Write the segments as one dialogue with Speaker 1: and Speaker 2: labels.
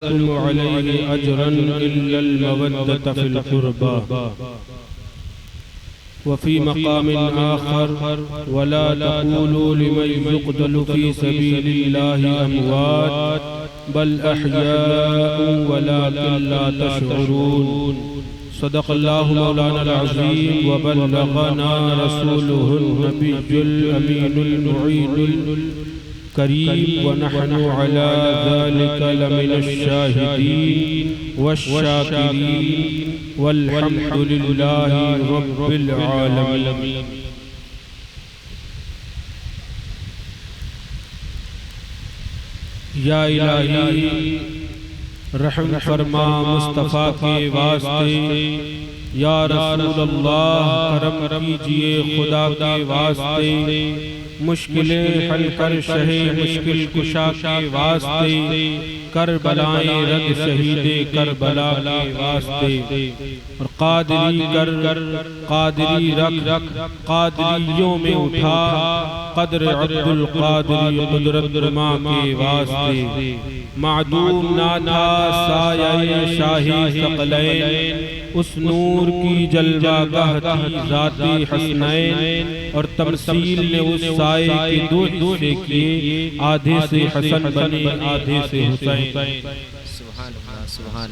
Speaker 1: عليه أجرا إلا المودة في القربى. وفي مقام آخر ولا تقولوا لمن يقتل في سبيل الله أموات بل أحياء ولكن لا تشعرون. صدق الله مولانا العظيم وبلغنا رسوله النبي الأمين المعين الكريم ونحن على ذلك لمن الشاهدين والشاكرين والحمد لله رب العالمين. یا الہی رحم فرما مصطفیٰ کے واسطے، یا رسول اللہ کرم کیجئے خدا کے واسطے، مشکلیں حل کر شہ مشکل کشا کے واسطے، کربلائیں رد شہید کربلا کے واسطے، اور قادری کر قادری رکھ قادریوں میں اٹھا قدر عبد القادری قدرت ماں کے واسطے. معدوم نہ تھا سایہ شاہی ثقلین، اس نور کی جلوہ گاہ تھی ذاتی حسنین، اور تمثیل نے اس سائے کے دو حصے کیے، آدھے سے حسن بنے آدھے سے حسین.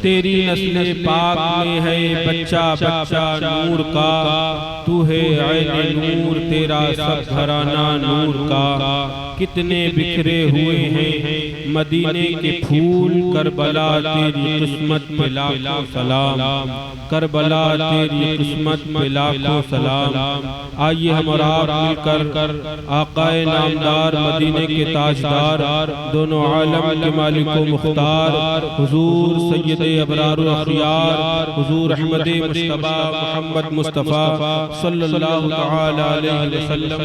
Speaker 1: تیری نسل پاک میں ہے بچہ بچہ نور کا، تو ہے عین نور تیرا سب گھرانہ نور کا. کتنے بکھرے ہوئے ہیں مدینے کے پھول، کربلا تیری قسمت پہ لاکھوں سلام، کربلا تیری قسمت پہ لاکھوں سلام. آئیے ہم اور آپ مل کر آقا نامدار مدینے کے تاجدار، دونوں عالم کے مالک و مختار، حضور سید ابرار و اخیار، حضور احمد مصطفیٰ محمد مصطفیٰ صلی اللہ تعالی علیہ وسلم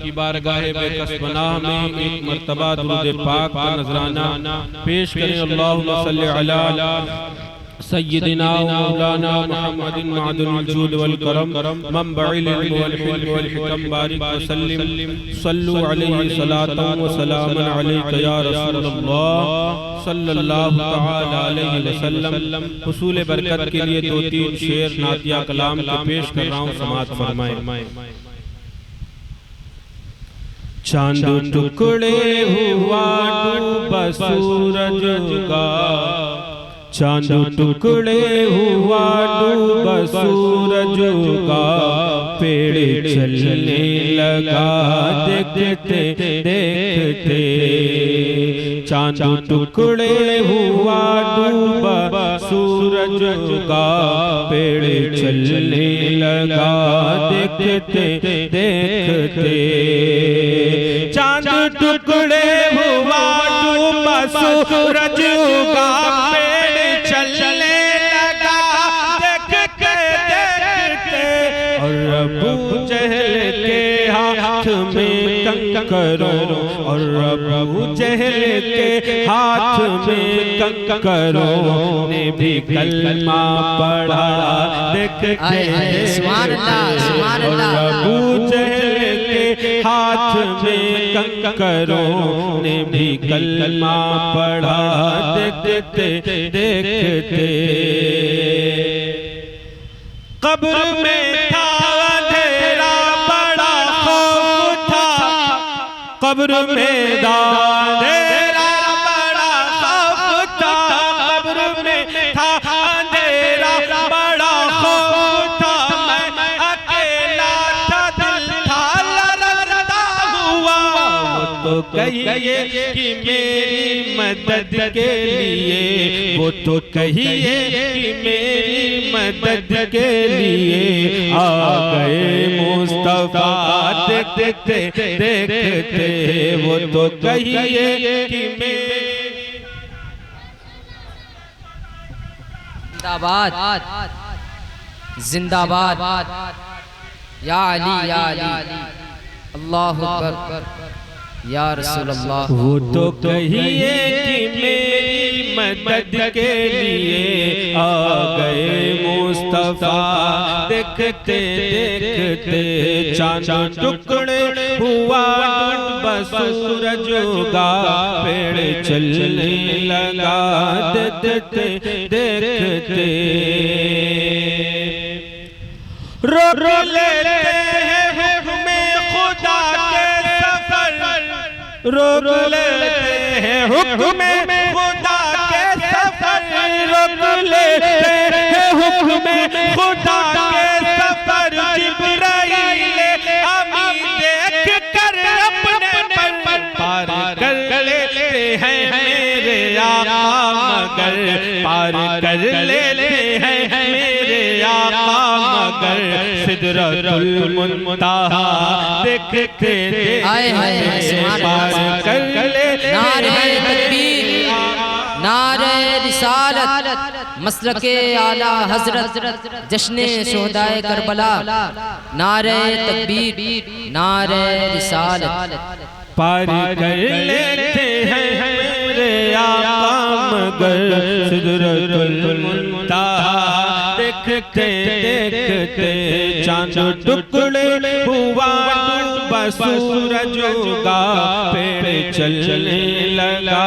Speaker 1: کی بارگاہ بے کس پناہ میں ایک مرتبہ درود پاک کا نذرانہ پیش کریں. اللہم صلی علی سیدنا و مولانا محمد معدن الجود والکرم منبع العلم والحلم والحکم بارک وسلم. صلو علیہ صلاة و سلاما علیک یا رسول اللہ صلی اللہ تعالی علیہ وسلم. حصول برکت کے لیے دو تین شعر نعتیہ کلام کے پیش کر رہا ہوں، سماعت فرمائیں. چاند ٹکڑے ہوا ڈوبا سورج کا، چاند ٹکڑے ہوا ڈوبا سورج کا، پیڑ چلنے لگا دیکھتے دیکھتے. چاند ٹکڑے ہوا ڈوبا سورج کا، پیڑ چلنے لگا دیکھتے دیکھتے. چاند ٹکڑے ہوا ڈوبا سورج کا، پیڑ چلنے لگا دیکھتے دیکھتے. اور ابو جہل کے ہاتھ میں کنکروں، اور ابو جہل کے ہاتھ میں کنکروں نے بھی کلمہ پڑھا دیکھتے. اور ابو جہل کے ہاتھ میں کنکروں نے بھی کلمہ پڑھا دیکھتے دیکھتے. قبر میں تھا اندھیرا بڑا خوف تھا، قبر میں اندھیرا بڑا خوف تھا، قبر میں تھا اندھیرا بڑا خوف تھا. میں اکیلا تھا دل تھا لرزتا ہوا. وہ تو کہیے کہ میری مدد کے لیے، وہ تو کہیے کہ میری مدد کے لیے آ گئے مصطفیٰ دیکھتے دیکھتے. وہ تو کہیے کہ میری
Speaker 2: زندہ باد زندہ باد یا علی یا علی اللہ اکبر یا رسول اللہ.
Speaker 1: وہ تو کہیے کہ میری مدد کے لیے آ گئے مصطفیٰ دیکھتے دیکھتے. چاند ٹکڑے ہوا بس سورج اگا پیڑ چلنے لگا دیکھتے دیکھتے روک لیتے ہیں حکم خدا کے سفر روک لیتے ہیں حکم خدا کے سفر روک لیتے ہیں حکم خدا کے سفر جبرائیل امین دیکھ کر اپنے پر پار کر لیتے ہیں میرے آقا مگر پار کر لیتے ہیں میرے آقا مگر سدرۃ المنتہا دیکھتے دیکھتے پار کر لیتے ہیں
Speaker 2: نعرہ تکبیر نعرہ رسالت مسلک اعلیٰ حضرت جشن شہدائے کربلا نعرہ تکبیر نعرہ رسالت
Speaker 1: پار کر لیتے ہیں میرے آقا مگر سدرۃ المنتہا دیکھتے دیکھتے چاند ٹکڑے ہوا ڈوبا سورج اگا پیڑ چلنے لگا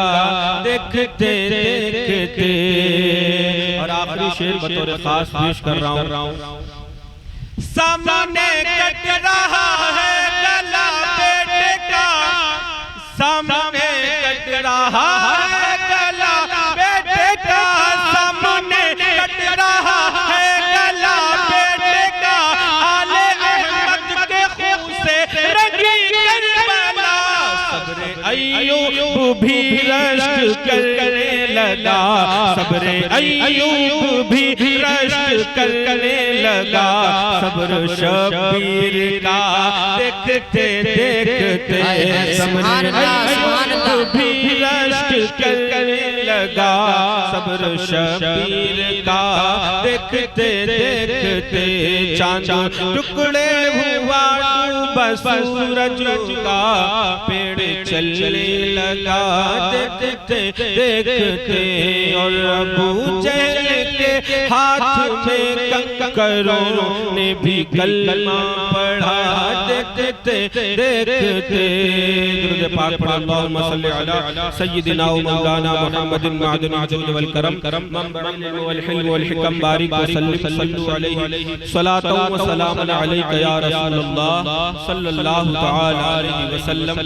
Speaker 1: دیکھتے دیکھتے اور آخری شعر بطور خاص پیش کر رہا ہوں سامنے کٹ رہا ہے گلا بیٹے کا سامنے کٹ رہا ہے گلا بیٹے کا سامنے کٹ رہا ہے گلا بیٹے کا آل احمد کے خون سے رنگی کربلا صبر ایوب بھی رشک کرنے لگا صبر ایوب بھی رشک کرنے لگا صبر شبیر کا دیکھتے دیکھتے صبر ایوب بھی رشک کرنے لگا صبر شبیر کا دیکھتے دیکھتے چاند ٹکڑے ہوا ڈوبا سورج اگا پیڑ چلنے لگا دیکھتے دیکھتے اور ابو جہل کے ہاتھ میں کنکروں نے بھی کلمہ پڑھا دیکھتے دیکھتے درود پاک پڑھ اللہم صلی علی سیدنا و مولانا محمد معدن الجود والکرم منبع العلم والحلم والحکم بارک وسلم صلو علیہ صلاة و سلام علیک یا رسول اللہ صلی اللہ تعالی علیہ وسلم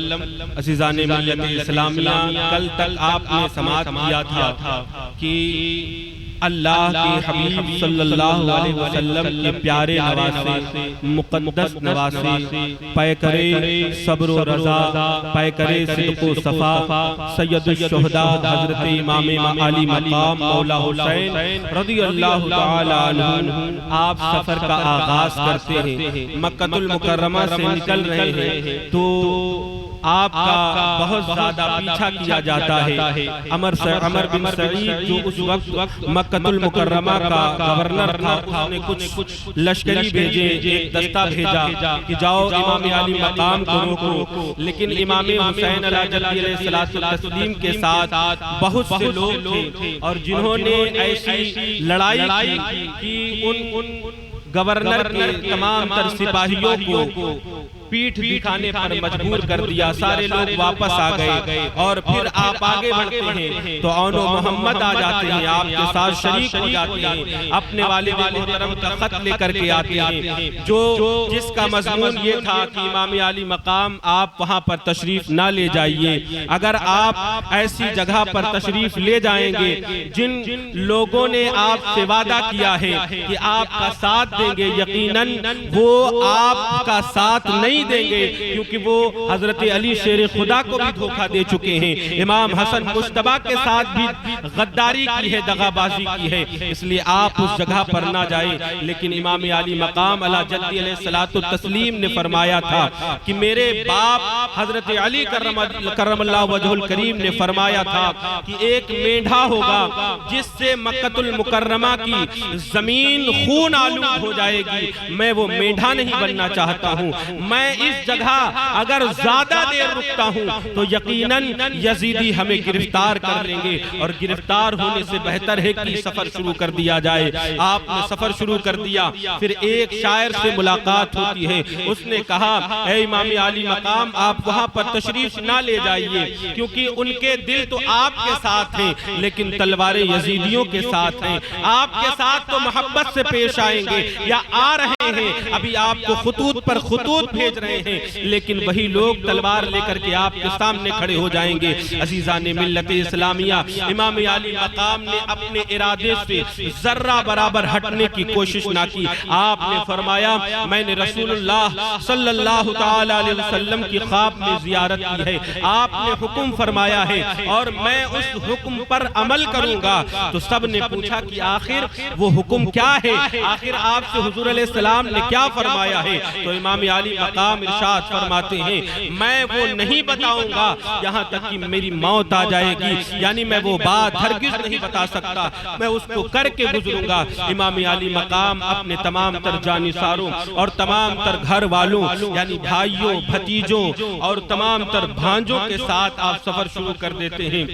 Speaker 1: عزیزان ملت اسلامیہ کل تک آپ نے سماعت کیا تھا کہ اللہ کے حبیب صلی اللہ علیہ وسلم کے پیارے نواسے مقدس نواسے پیکرے صبر و رضا پیکرے صدق و صفا سید الشہداء حضرت امام علی مقام مولا حسین رضی اللہ تعالی عنہ آپ سفر کا آغاز کرتے ہیں مکہ المکرمہ سے نکل رہے ہیں تو آپ کا بہت زیادہ پیچھا کیا جاتا ہے عمر بن سعید جو اس وقت مکہ المکرمہ کا گورنر تھا اس نے کچھ لشکری بھیجے ایک دستہ بھیجا کہ جاؤ امام علی مقام کو روکو لیکن امام حسین علیہ السلام کے ساتھ بہت سے لوگ تھے اور جنہوں نے ایسی لڑائی کی ان گورنر کے تمام تر سپاہیوں کو پیٹھ دکھانے پر مجبور کر دیا سارے لوگ واپس آ گئے اور پھر آپ آگے بڑھتے ہیں تو عون و محمد آ جاتے ہیں آپ کے ساتھ شریک ہو جاتے ہیں اپنے والد محترم کا خط لے کر کے آتے ہیں جس کا مضمون یہ تھا کہ امام علی مقام آپ وہاں پر تشریف نہ لے جائیے اگر آپ ایسی جگہ پر تشریف لے جائیں گے جن لوگوں نے آپ سے وعدہ کیا ہے کہ آپ کا ساتھ دیں گے یقیناً وہ آپ کا ساتھ نہیں دیں گے کیونکہ وہ حضرت علی شیر خدا کو بھی دھوکہ دے چکے ہیں امام حسن مجتبی کے ساتھ بھی غداری کی ہے دغابازی کی ہے اس لیے آپ اس جگہ پر نہ جائیں لیکن امام علی مقام علی جدی علیہ السلام نے فرمایا تھا کہ میرے باپ حضرت علی کرم اللہ وجہ الکریم نے فرمایا تھا کہ ایک مینڈھا ہوگا جس سے مکہ المکرمہ کی زمین خون آلود ہو جائے گی میں وہ مینڈھا نہیں بننا چاہتا ہوں میں میں اس جگہ اگر زیادہ دیر رکتا ہوں تو یقیناً یزیدی ہمیں گرفتار کر لیں گے، اور گرفتار ہونے سے بہتر ہے کہ سفر شروع کر دیا جائے۔ آپ نے سفر شروع کر دیا۔ پھر ایک شاعر سے ملاقات ہوتی ہے، اس نے کہا اے امام عالی مقام آپ وہاں پر تشریف نہ لے جائیے، کیونکہ ان کے دل تو آپ کے ساتھ ہیں لیکن تلواریں یزیدیوں کے ساتھ ہیں۔ آپ کے ساتھ تو محبت سے پیش آئیں گے یا آ رہے ہیں، ابھی آپ کو خطوط پر خطوط بھیج رہے ہیں، لیکن وہی لوگ تلوار لے کر کے آپ کے سامنے کھڑے ہو جائیں گے۔ عزیزان ملت اسلامیہ، امام عالی مقام نے اپنے ارادے سے ذرہ برابر ہٹنے کی کوشش نہ کی۔ آپ نے فرمایا میں نے رسول اللہ صلی اللہ تعالی علیہ وسلم کی خواب میں زیارت کی ہے، آپ نے حکم فرمایا ہے اور میں اس حکم پر عمل کروں گا۔ تو سب نے پوچھا کہ آخر وہ حکم کیا ہے، آخر آپ سے حضور علیہ السلام نے کیا فرمایا ہے؟ تو امام عالی مقام ارشاد فرماتے ہیں میں وہ نہیں بتاؤں گا یہاں تک کہ میری موت آ جائے گی، یعنی میں وہ بات ہرگز نہیں بتا سکتا، میں اس کو کر کے گزروں گا۔ امام عالی مقام اپنے تمام تر جانثاروں اور تمام تر گھر والوں یعنی بھائیوں، بھتیجوں اور تمام تر بھانجوں کے ساتھ آپ سفر شروع کر دیتے ہیں۔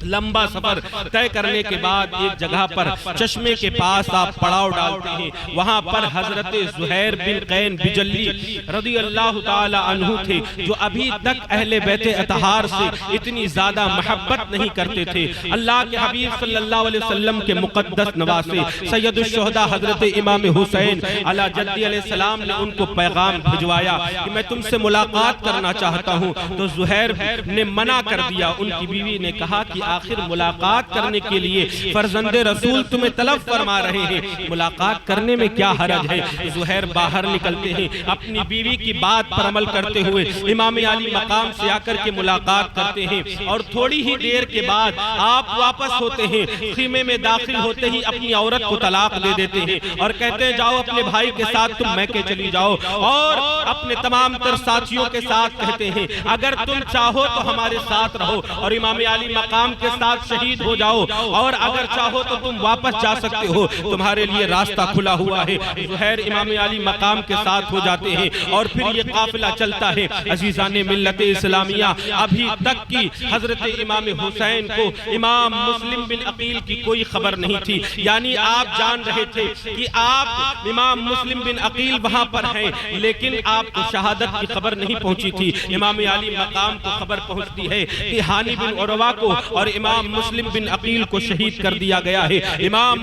Speaker 1: لمبا سفر طے کرنے کے بعد ایک جگہ پر چشمے کے پاس آپ پڑاؤ ڈالتے ہیں، وہاں پر حضرت زہیر بن قین بجلی رضی اللہ تعالی عنہ تھے، جو ابھی تک اہل بیت اطہار سے اتنی زیادہ محبت نہیں کرتے تھے۔ اللہ کے حبیب صلی اللہ علیہ وسلم کے مقدس نواسے سید الشہداء حضرت امام حسین علی جدی علیہ السلام نے ان کو پیغام بھجوایا کہ میں تم سے ملاقات کرنا چاہتا ہوں، تو زہیر نے منع کر دیا۔ ان کی بیوی نے کہا کہ آخر ملاقات کرنے کے لیے فرزند رسول تمہیں طلب فرما رہے ہیں، ملاقات کرنے میں کیا حرج ہے؟ زہیر باہر نکلتے ہیں، اپنی بیوی کی بات پر عمل کرتے ہوئے امام عالی مقام سے آ کر کے ملاقات کرتے ہیں، اور تھوڑی ہی دیر کے بعد آپ واپس ہوتے ہیں۔ خیمے میں داخل ہوتے ہی اپنی عورت کو طلاق دے دیتے ہیں اور کہتے ہیں جاؤ اپنے بھائی کے ساتھ تم میکے چلی جاؤ، اور اپنے تمام تر ساتھیوں کے ساتھ کہتے ہیں اگر تم چاہو تو ہمارے ساتھ رہو اور امام عالی مقام کے ساتھ شہید ہو جاؤ، اور اگر چاہو تو تم واپس جا سکتے ہو، تمہارے لیے راستہ کھلا ہوا ہے۔ زہیر امام علی مقام کے ساتھ ہو جاتے ہیں اور پھر یہ قافلہ چلتا ہے۔ عزیزان ملت اسلامیہ، ابھی تک کی حضرت امام حسین کو امام مسلم بن عقیل کی کوئی خبر نہیں تھی، یعنی آپ جان رہے تھے کہ آپ امام مسلم بن عقیل وہاں پر ہیں، لیکن آپ کو شہادت کی خبر نہیں پہنچی تھی۔ امام علی مقام کو خبر پہنچتی ہے کہ ہانی بن عروہ کو اور امام مسلم بن عقیل کو شہید کر دیا گیا ہے۔ امام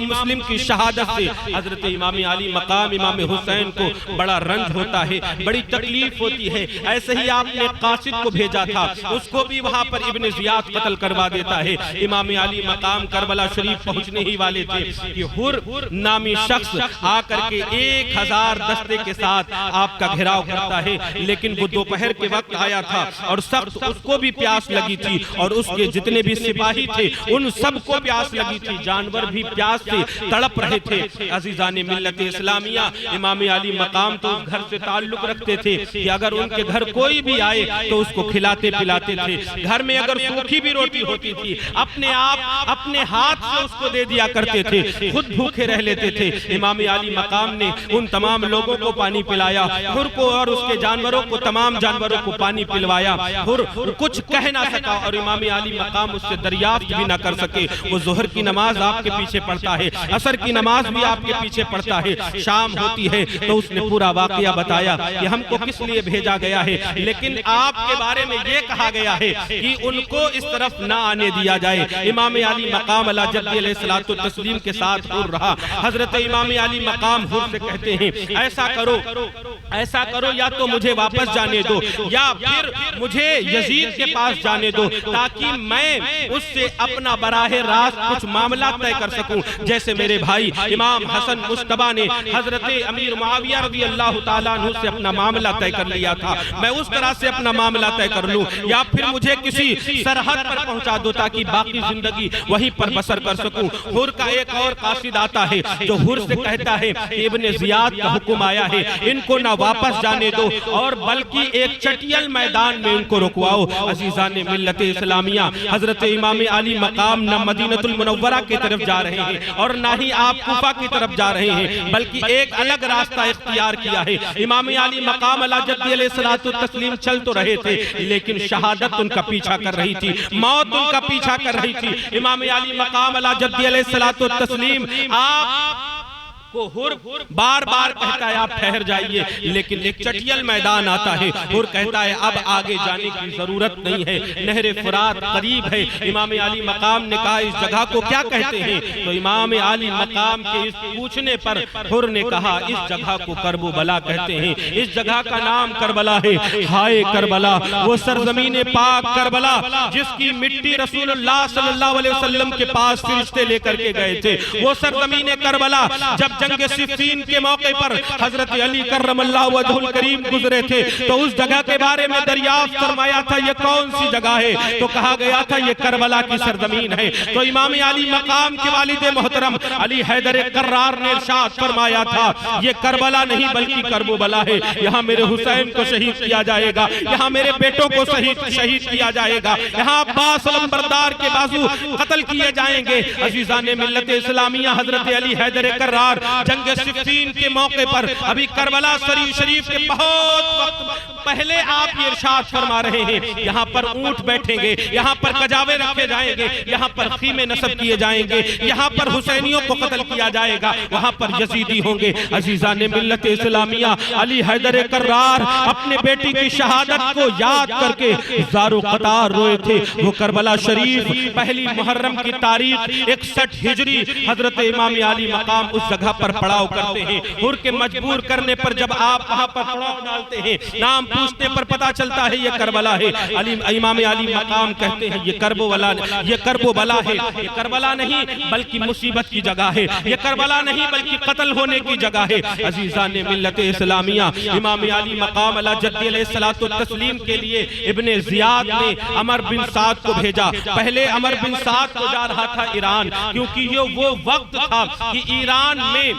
Speaker 1: مسلم کی شہادت سے حضرت امام علی مقام امام حسین کو بڑا رنج ہوتا ہے، بڑی تکلیف ہوتی ہے۔ ایسے ہی آپ نے قاصد کو بھیجا تھا، اس کو بھی وہاں پر ابن زیاد قتل کروا دیتا ہے۔ امام علی مقام کربلا شریف پہنچنے ہی والے تھے کہ حر نامی شخص آ کر کے 1000 دستے کے ساتھ آپ کا گھیراؤ کرتا ہے، لیکن وہ دوپہر کے وقت آیا تھا اور سخت اس کو بھی پیاس لگی تھی، اور اس کے جتنے بھی سپاہی تھے ان سب کو پیاس لگی تھی، جانور بھی پیاس سے تڑپ رہے تھے۔ عزیزان ملت اسلامیہ، امام علی مقام تو اس گھر سے تعلق رکھتے تھے کہ اگر ان کے گھر کوئی بھی آئے تو اس کو کھلاتے پلاتے تھے۔ گھر میں اگر سوکھی بھی روٹی ہوتی تھی اپنے آپ اپنے ہاتھ سے اس کو دے دیا کرتے تھے، خود بھوکے رہ لیتے تھے۔ امام علی مقام نے ان تمام لوگوں کو پانی پلایا، حر کو اور اس کے جانوروں کو، تمام جانوروں کو پانی پلوایا۔ حر کچھ کہہ نہ سکا اور امام علی مقام اس سے دریافت بھی نہ کر سکے۔ وہ ظہر کی نماز آپ کے پیچھے پڑھتا ہے، عصر کی نماز بھی آپ کے پیچھے پڑھتا ہے۔ شام ہوتی ہے تو اس نے پورا واقعہ بتایا کہ ہم کو کس لیے بھیجا گیا ہے، لیکن آپ کے بارے میں یہ کہا گیا ہے کہ ان کو اس طرف نہ آنے دیا جائے۔ امام علی مقام علی جدی علیہ الصلوۃ والتسلیم کے ساتھ حر رہا۔ حضرت امام علی مقام حر سے کہتے ہیں ایسا کرو یا تو مجھے واپس جانے دو یا پھر مجھے یزید کے پاس جانے دو، تاکہ میں اس سے اپنا براہ راست کچھ معاملہ طے کر سکوں، جیسے میرے بھائی امام حسن مجتبیٰ نے حضرت امیر معاویہ رضی اللہ تعالیٰ عنہ سے اپنا معاملہ طے کر لیا تھا، میں اس طرح سے اپنا معاملہ طے کر لوں، یا پھر مجھے کسی سرحد پر پہنچا دو تاکہ باقی زندگی وہیں پر بسر کر سکوں۔ حر کا ایک اور قاصد آتا ہے جو حر سے کہتا ہے کہ ابن زیاد کا حکم آیا ہے، ان کو نہ واپس جانے دو اور بلکہ ایک چٹیل میدان میں ان کو رکواؤ۔ عزیزان ملت اسلامیہ، حضرت امام علی مقام نہ مدینہ المنورہ کی طرف جا رہے ہیں اور نہ ہی آپ کوفہ کی طرف جا رہے ہیں، بلکہ ایک الگ راستہ اختیار کیا ہے۔ امام علی مقام علی جدی علیہ السلام چل تو رہے تھے، لیکن شہادت ان کا پیچھا کر رہی تھی، موت ان کا پیچھا کر رہی تھی۔ امام علی مقام علی جدی علیہ السلام آپ کو حر بار بار کہتا ہے آپ ٹھہر جائیے، لیکن ایک چٹیل میدان آتا ہے، حر کہتا ہے اب آگے جانے کی ضرورت نہیں ہے، نہر فرات قریب ہے۔ امام علی مقام نے کہا اس جگہ کو کیا کہتے ہیں؟ تو امام علی مقام کے اس پوچھنے پر حر نے کہا اس جگہ کو کرب و بلا کہتے ہیں، اس جگہ کا نام کربلا ہے۔ ہائے کربلا، وہ سرزمین پاک کربلا جس کی مٹی رسول اللہ صلی اللہ علیہ وسلم کے پاس فرشتے لے کر کے گئے تھے، وہ سرزمین کربلا جب جنگ صفین کے موقع پر حضرت علی کرم اللہ وجہ الکریم گزرے تھے تو اس جگہ کے بارے میں دریافت فرمایا تھا یہ کون سی جگہ ہے؟ تو کہا گیا تھا یہ کربلا کی سرزمین ہے۔ تو امام علی مقام کے والد محترم علی حیدر کرار نے ارشاد فرمایا تھا یہ کربلا نہیں بلکہ کرب و بلا ہے، یہاں میرے حسین کو شہید کیا جائے گا، یہاں میرے بیٹوں کو شہید کیا جائے گا، یہاں عباس علمبردار کے بازو قتل کیے جائیں گے۔ عزیزان ملت اسلامیہ، حضرت علی حیدر کرار جنگ صفین کے موقع پر ابھی کربلا شریف کے بہت وقت پہلے آپ یہ ارشاد فرما رہے ہیں یہاں پر اونٹ بیٹھیں گے، یہاں پر کجاوے رکھے جائیں گے، یہاں پر خیمے نصب کیے جائیں گے، یہاں پر حسینیوں کو قتل کیا جائے گا، وہاں پر یزیدی ہوں گے۔ عزیزان ملت اسلامیہ، علی حیدر کرار اپنے بیٹی کی شہادت کو یاد کر کے زارو قطار روئے تھے۔ وہ کربلا شریف پہلی محرم کی تاریخ 61 ہجری حضرت امام علی مقام اس جگہ پر پڑاؤ کرتے ہیں۔ حر کے مجبور کرنے پر جب آپ وہاں پر پڑاؤ ڈالتے ہیں، نام پوچھنے پر پتا چلتا ہے یہ کربلا ہے۔ امام علی مقام کہتے ہیں یہ کرب و بلا ہے، یہ کربلا نہیں بلکہ مصیبت کی جگہ ہے، یہ کربلا نہیں بلکہ قتل ہونے کی جگہ ہے۔ عزیزان ملت اسلامیہ، امام علی مقام علی جدی علیہ السلام کے لیے ابن زیاد نے عمر بن سعد کو بھیجا۔ پہلے عمر بن سعد کو جا رہا تھا ایران، کیونکہ یہ وہ وقت تھا کہ ایران میں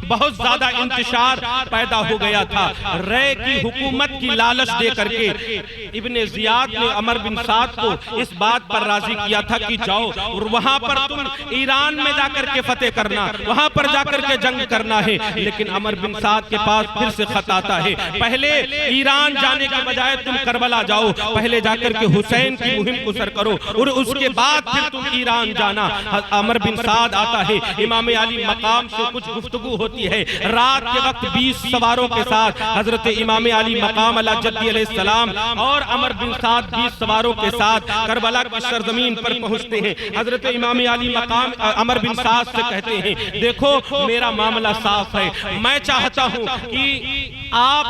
Speaker 1: بہت زیادہ انتشار پیدا ہو گیا تھا۔ رے کی حکومت کی لالچ دے کر کے ابن زیاد نے عمر بن سعد کو اس بات پر راضی کیا تھا کہ جاؤ اور وہاں پر تم ایران میں جا کر کے فتح کرنا، وہاں پر جا کر کے جنگ کرنا ہے۔ لیکن عمر بن سعد کے پاس پھر سے خط آتا ہے پہلے ایران جانے کے بجائے تم کربلا جاؤ، پہلے جا کر کے حسین کی مہم کو سر کرو اور اس کے بعد پھر تم ایران جانا۔ عمر بن سعد آتا ہے، امام علی مقام سے کچھ گفتگو ہوتی ہے۔ رات کے وقت 20 سواروں کے ساتھ حضرت امام علی مقام علی جدی علیہ السلام اور عمر بن سعد 20 سواروں کے ساتھ کربلا کی سرزمین پر پہنچتے ہیں۔ حضرت امام علی مقام عمر بن سعد سے کہتے ہیں دیکھو میرا معاملہ صاف ہے، میں چاہتا ہوں کہ آپ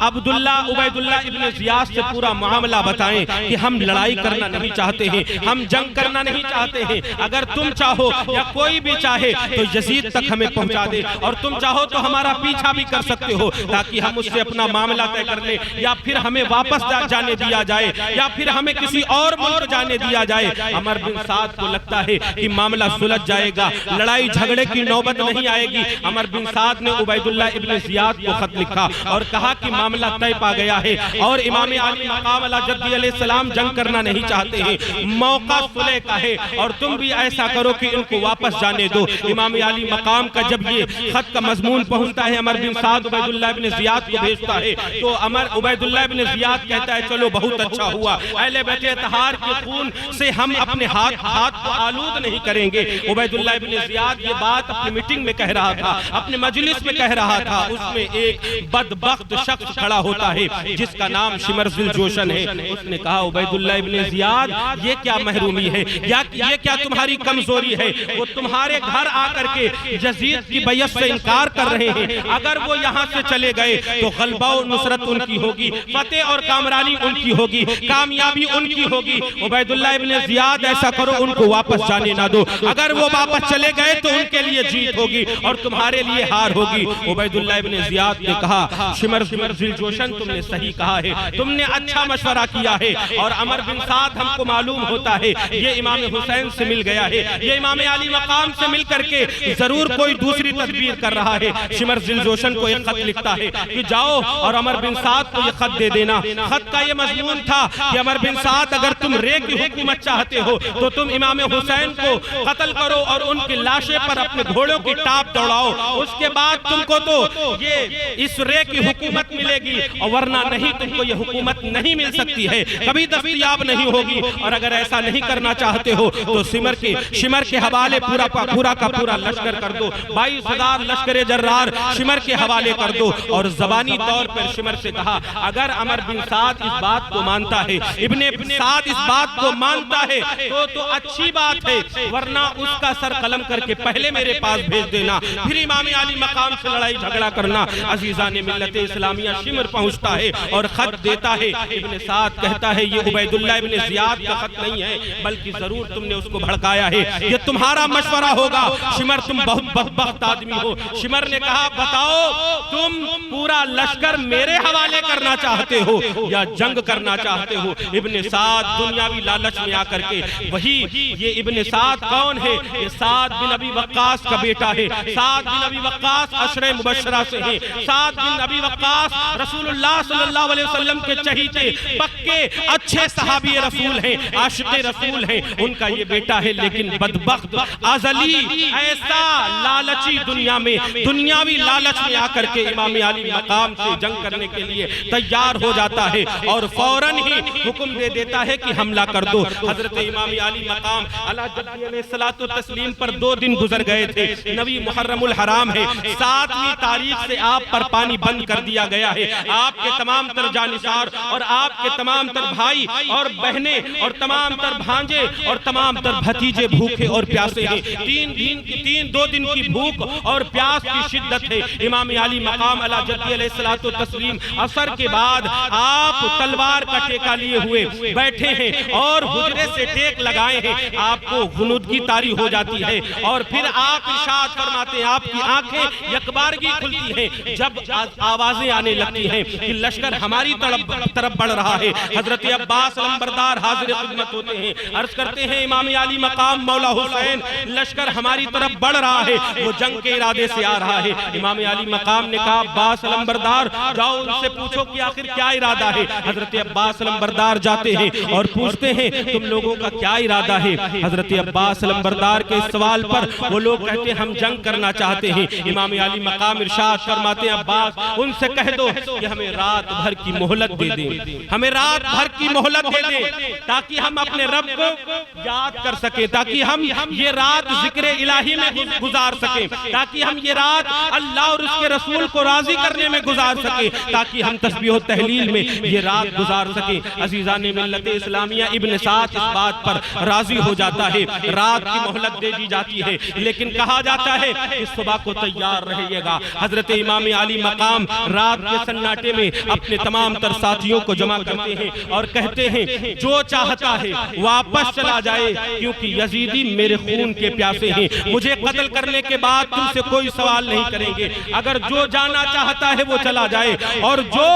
Speaker 1: عبیداللہ ابن زیاد سے پورا معاملہ بتائیں کہ ہم لڑائی کرنا نہیں چاہتے ہیں، ہم جنگ کرنا نہیں چاہتے ہیں، اگر تم چاہو یا کوئی بھی چاہے تو یزید تک ہمیں پہنچا دے، اور تم چاہو تو ہمارا پیچھا بھی کر سکتے ہو تاکہ ہم اس سے اپنا معاملہ طے کر لیں، یا پھر ہمیں واپس جانے دیا جائے، یا پھر ہمیں کسی اور ملک جانے دیا جائے۔ عمر بن سعد کو لگتا ہے کہ معاملہ سلجھ جائے گا، لڑائی جھگڑے کی نوبت نہیں آئے گی۔ عمر بن سعد نے عبیداللہ ابن زیاد کو خط لکھا اور کہا کہ معاملہ طے پا گیا ہے اور امام علی مقام علی جدی علیہ السلام جنگ کرنا نہیں چاہتے ہیں، موقع صلح کا ہے اور تم بھی ایسا کرو کہ ان کو واپس جانے دو۔ امام علی مقام کا جب یہ خط کا مضمون پہنچتا ہے، عمر بن سعد عبیداللہ ابن زیاد کو بھیجتا ہے تو عبیداللہ ابن زیاد کہتا ہے چلو بہت اچھا ہوا، اہل بیت اطہار کے خون سے ہم اپنے ہاتھ کو آلود نہیں کریں گے۔ عبیداللہ ابن زیاد یہ بات اپنی میٹنگ میں کہہ رہا تھا، اپنے مجلس میں کہہ رہا تھا، اس میں ایک بدبخت شخص کھڑا ہوتا ہے جس کا نام شمرز الجوشن ہے۔ اس نے کہا عبیداللہ ابن زیاد یہ کیا محرومی ہے، یہ کیا تمہاری کمزوری ہے؟ وہ تمہارے گھر آ کر کے یزید کی بیعت سے انکار کر رہے ہیں، اگر وہ یہاں سے چلے گئے تو غلبہ و نصرت ان کی ہوگی، فتح اور کامرانی ان کی ہوگی، کامیابی ان کی ہوگی۔ عبیداللہ ابن زیاد ایسا کرو ان کو واپس جانے نہ دو، اگر وہ واپس چلے گئے تو ان کے لیے جیت ہوگی اور تمہارے لیے ہار ہوگی۔ عبیداللہ ابن زیاد نے کہا شمر ذوالجوشن تم نے صحیح کہا ہے، تم نے اچھا مشورہ کیا ہے، اور عمر بن سعد ہم کو معلوم ہوتا ہے یہ امام حسین سے مل گیا ہے، یہ امام علی مقام سے مل کر کے ضرور کوئی دوسری تدبیر کر رہا ہے۔ شمر ذوالجوشن کو ایک خط لکھتا ہے کہ جاؤ اور عمر بن سعد کو یہ خط دے دینا۔ خط کا یہ مضمون تھا کہ عمر بن سعد اگر تم رے کی حکومت چاہتے ہو تو تم امام حسین کو قتل کرو اور ان کی لاشیں پر اپنے گھوڑوں کی ٹاپ دوڑاؤ، اس کے بعد تم کو تو یہ اس رے کی حکومت ملے گی، اور ورنہ نہیں تم کو یہ حکومت نہیں مل سکتی ہے، کبھی دستیاب نہیں ہوگی۔ اور اگر ایسا نہیں کرنا چاہتے ہو تو شمر کے حوالے پورا کا پورا لشکر کر دو، 22,000 لشکر جرار شمر کے حوالے کر دو۔ اور زبانی طور پر شمر سے کہا اگر عمر بن سعد اس بات کو مانتا ہے، ابن سعد اس بات کو مانتا ہے تو اچھی بات ہے، ورنہ اس کا سر قلم کر کے پہلے میرے پاس بھیج دینا، پھر امام علی مقام سے لڑائی جھگڑا کرنا۔ عزیزان ملت اسلامیہ شمر پہنچتا ہے اور خط دیتا ہے۔ ابن سعد کہتا ہے یہ عبیداللہ ابن زیاد کا خط نہیں ہے، بلکہ ضرور تم نے اس کو بھڑکایا ہے، یہ تمہارا مشورہ ہوگا۔ شمر تم بہت بدبخت آدمی ہو۔ شمر نے کہا بتاؤ تم پورا لشکر میرے حوالے کرنا چاہتے ہو یا جنگ کرنا چاہتے ہو؟ ابن سعد دنیاوی لالچ میں آ کر کے یہ ابن سعد کون ہے؟ یہ سعد بن ابی وقاص کا بیٹا ہے۔ سعد بن ابی وقاص عشرہ مبشرہ سے ہیں۔ سعد بن ابی وقاص رسول اللہ صلی اللہ علیہ وسلم کے چہیتے پکے اچھے صحابی رسول ہیں، عاشق رسول ہیں، ان کا یہ بیٹا ہے۔ لیکن بدبخت ازلی ایسا لالچی دنیاوی لالچ میں آ کر کے امام علی مقام سے جنگ کرنے کے لیے تیار ہو جاتا ہے اور فوراً ہی حکم دے دیتا ہے کہ حملہ کر دو۔ حضرت امام علی مقام علی جدی علیہ الصلوۃ والتسلیم پر 2 دن گزر گئے تھے، نوی محرم الحرام ہے، 7ویں تاریخ سے آپ پر پانی بند کر دیا گیا ہے۔ آپ کے تمام تر جانثار اور آپ کے تمام تر بھائی اور بہنیں اور تمام تر بھانجے اور تمام تر بھتیجے بھوکے اور پیاسے ہیں۔ 2 دن کی بھوک اور پیاس کی شدت ہے۔ امام علی مقام علی جدی علیہ الصلوۃ والتسلیم عصر کے بعد آپ تلوار کا ٹیکا لیے ہوئے بیٹھے ہیں اور حجرے سے ٹیک لگائے ہیں۔ آپ کو غنودگی طاری ہو جاتی ہے اور پھر آپ ارشاد فرماتے ہیں، آپ کی آنکھیں یکبارگی کھلتی ہیں جب آوازیں آنے لگتی ہیں کہ لشکر ہماری طرف بڑھ رہا ہے۔ حضرت عباس علمبردار حاضر خدمت ہوتے ہیں، عرض کرتے ہیں امام علی مقام مولا حسین لشکر ہماری طرف بڑھ رہا ہے، وہ جنگ کے ارادے سے آ رہا ہے۔ امام علی مقام نے کہا عباس علمبردار جاؤ ان سے پوچھو کہ آخر کیا ارادہ ہے۔ حضرت عباس علمبردار جاتے ہیں اور پوچھتے ہیں تم لوگوں کا کیا ارادہ ہے؟ حضرت عباس علمبردار کے اس سوال پر وہ لوگ کہتے ہیں ہم جنگ کرنا چاہتے ہیں۔ امام علی مقام ارشاد فرماتے ہیں عباس ان سے کہہ دو کہ ہمیں رات بھر کی مہلت دے دیں، ہمیں رات بھر کی مہلت دے دیں تاکہ ہم اپنے رب کو یاد کر سکیں، تاکہ ہم یہ رات ذکر الہی میں گزار سکیں، تاکہ ہم یہ رات اللہ اور اس کے رسول کو راضی کرنے میں گزار سکیں، تاکہ ہم تسبیح و تحلیل میں یہ رات گزار سکیں۔ عزیزان ملت اسلامیہ ابن سعد اس بات پر راضی ہو جاتا ہے، رات کی مہلت دے دی جاتی ہے، لیکن کہا جاتا ہے کہ صبح کو تیار رہیے گا۔ حضرت امام علی مقام رات کے سناٹے میں اپنے تمام تر ساتھیوں کو جمع کرتے ہیں اور کہتے ہیں جو چاہتا ہے واپس چلا جائے، کیونکہ یزیدی میرے خون کے پیاسے ہیں، مجھے قتل کرنے کے بعد تم سے کوئی سوال نہیں کریں گے، اگر جو جانا چاہتا ہے وہ چلا جائے اور جو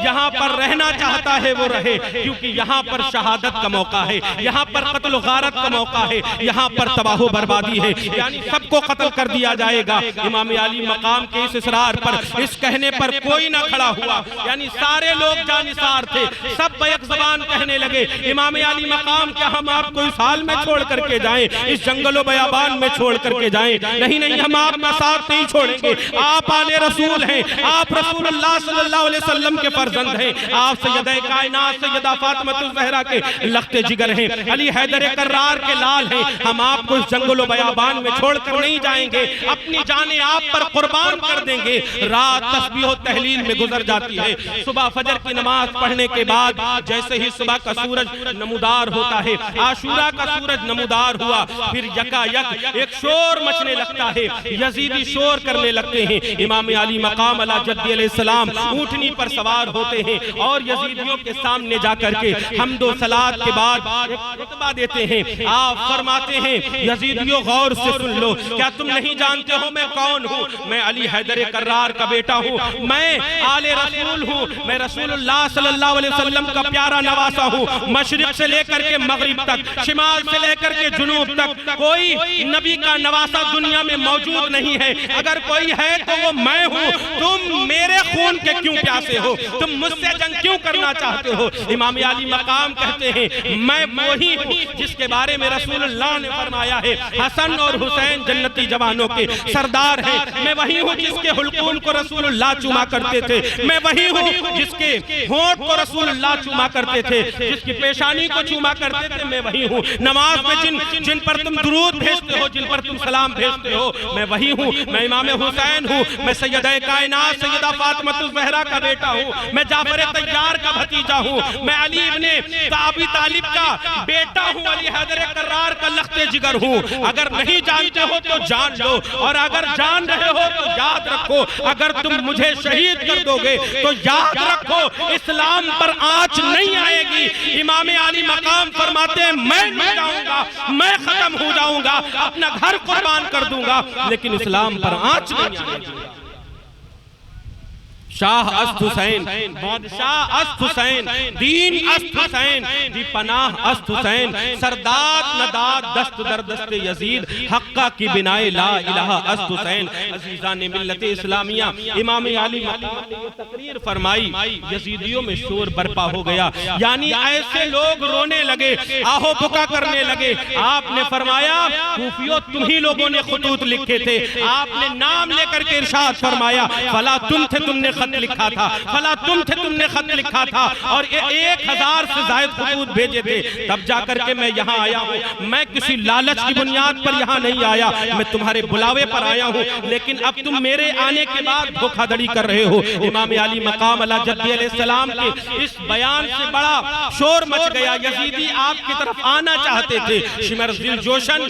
Speaker 1: یہاں پر رہنا چاہتا ہے وہ رہے، کیونکہ یہاں پر شہادت کا موقع ہے، یہاں پر قتل و غارت کا موقع ہے، یہاں پر تباہ و بربادی ہے، یعنی سب کو قتل کر دیا جائے گا۔ امام علی مقام کے اس اصرار پر، اس کہنے پر کوئی نہ کھڑا ہوا، یعنی سارے لوگ جانثار تھے، سب بیک زبان کہنے لگے امام علی مقام کیا ہم آپ کو اس حال میں چھوڑ کر کے جائیں، اس جنگل و بیابان میں چھوڑ کر کے جائیں؟ نہیں ہم آپ کا ساتھ نہیں چھوڑیں گے، آپ آل رسول ہیں، آپ رسول اللہ صلی اللہ علیہ وسلم کے فرزند ہیں، آپ سیدہ کائنات سیدہ فاطمہ الزہرا کے لخت جگر ہیں، علی حیدر کرار کے لال ہیں، ہم آپ کو اس جنگل و بیابان میں چھوڑ کر نہیں جائیں گے، اپنی جانیں آپ پر قربان کر دیں گے۔ رات تسبیح و تحلیل میں گزر جاتی ہے۔ صبح فجر کی نماز پڑھنے کے بعد جیسے ہی صبح کا سورج نمودار ہوتا ہے، عاشورہ کا سورج نمودار ہوا، پھر یکا یک ایک شور مچنے لگتا ہے، یزیدی شور کرنے لگتے ہیں۔ امام علی مقام علی جدی علیہ السلام اونٹنی پر سوار ہوتے ہیں اور یزیدیوں کے سامنے جا کر کے حمد و صلات کے بعد ایک خطبہ دیتے ہیں۔ آپ فرماتے ہیں یزیدیوں غور سے سن لو، کیا تم نہیں جانتے ہو میں کون ہوں؟ میں علی حیدر کرار کا بیٹا ہوں، ہوں، میں آل رسول ہوں، میں رسول اللہ صلی اللہ علیہ وسلم کا پیارا نواسا ہوں۔ مشرق سے لے کر کے مغرب تک، شمال سے لے کر کے جنوب تک کوئی نبی کا نواسا دنیا میں موجود نہیں ہے، اگر کوئی ہے تو وہ میں ہوں۔ تم میرے خون کے کیوں پیاسے ہو؟ تم مجھ سے جنگ کیوں کرنا چاہتے ہو؟ امام علی مقام کہتے ہیں میں وہی ہوں جس کے بارے میں رسول اللہ نے فرمایا ہے حسن اور حسین جنتی جوانوں کے سردار ہیں۔ میں وہی ہوں جس کے حلقوم کو رسول اللہ چوما کرتے تھے، میں وہی ہوں جس کے ہونٹ کو رسول اللہ چوما کرتے تھے، جس کی پیشانی کو چوما کرتے تھے، میں وہی ہوں۔ نماز میں جن پر تم درود بھیجتے ہو، جن پر تم سلام بھیجتے ہو، میں وہی ہوں۔ میں امام حسین ہوں، میں سیدہ کائنات سیدہ فاطمہ الزہرا کا بیٹا ہوں، میں جعفر طیار کا بھتیجا ہوں، میں علی ابن ابی طالب کا بیٹا ہوں، علی حیدر کرار کا لخت جگر ہوں۔ اگر نہیں جانتے ہو تو جان لو، اور اگر جان رہے ہو تو یاد رکھو، اگر تم مجھے شہید کر دو گے تو یاد رکھو اسلام پر آنچ نہیں آئے گی۔ امام علی مقام فرماتے ہیں میں مر جاؤں گا، میں ختم ہو جاؤں گا، اپنا گھر قربان کر دوں گا، لیکن اسلام پر آنچ نہیں آئے گی۔ شاہ است حسین، بادشاہ است حسین، دین است حسین، دی پناہ است حسین، سرداد نداد دست در دست یزید، حقہ کی بنائے لا الہ است حسین۔ عزیزان ملت اسلامیہ، امام علی مقام نے یہ تقریر فرمائی، یزیدیوں میں شور برپا ہو گیا، یعنی ایسے لوگ رونے لگے، آہو بکا کرنے لگے۔ آپ نے فرمایا کوفیو تمہیں لوگوں نے خطوط لکھے تھے، آپ نے نام لے کر کے ارشاد فرمایا فلا تم تھے، تم نے خط لکھا تھا، فلا تم تھے، تم نے خط لکھا تھا، اور 1000 سے زائد خطوط بھیجے تھے، تب جا کر کے میں یہاں آیا ہوں۔ میں کسی لالچ کی بنیاد پر یہاں نہیں آیا، میں تمہارے بلاوے پر آیا ہوں، لیکن اب تم میرے آنے کے بعد دھوکہ دھڑی کر رہے ہو۔ امام علی مقام علی جدی علیہ السلام کے اس بیان سے بڑا شور مچ گیا، یزیدی آپ کی طرف آنا چاہتے تھے۔ شمر ذی الجوشن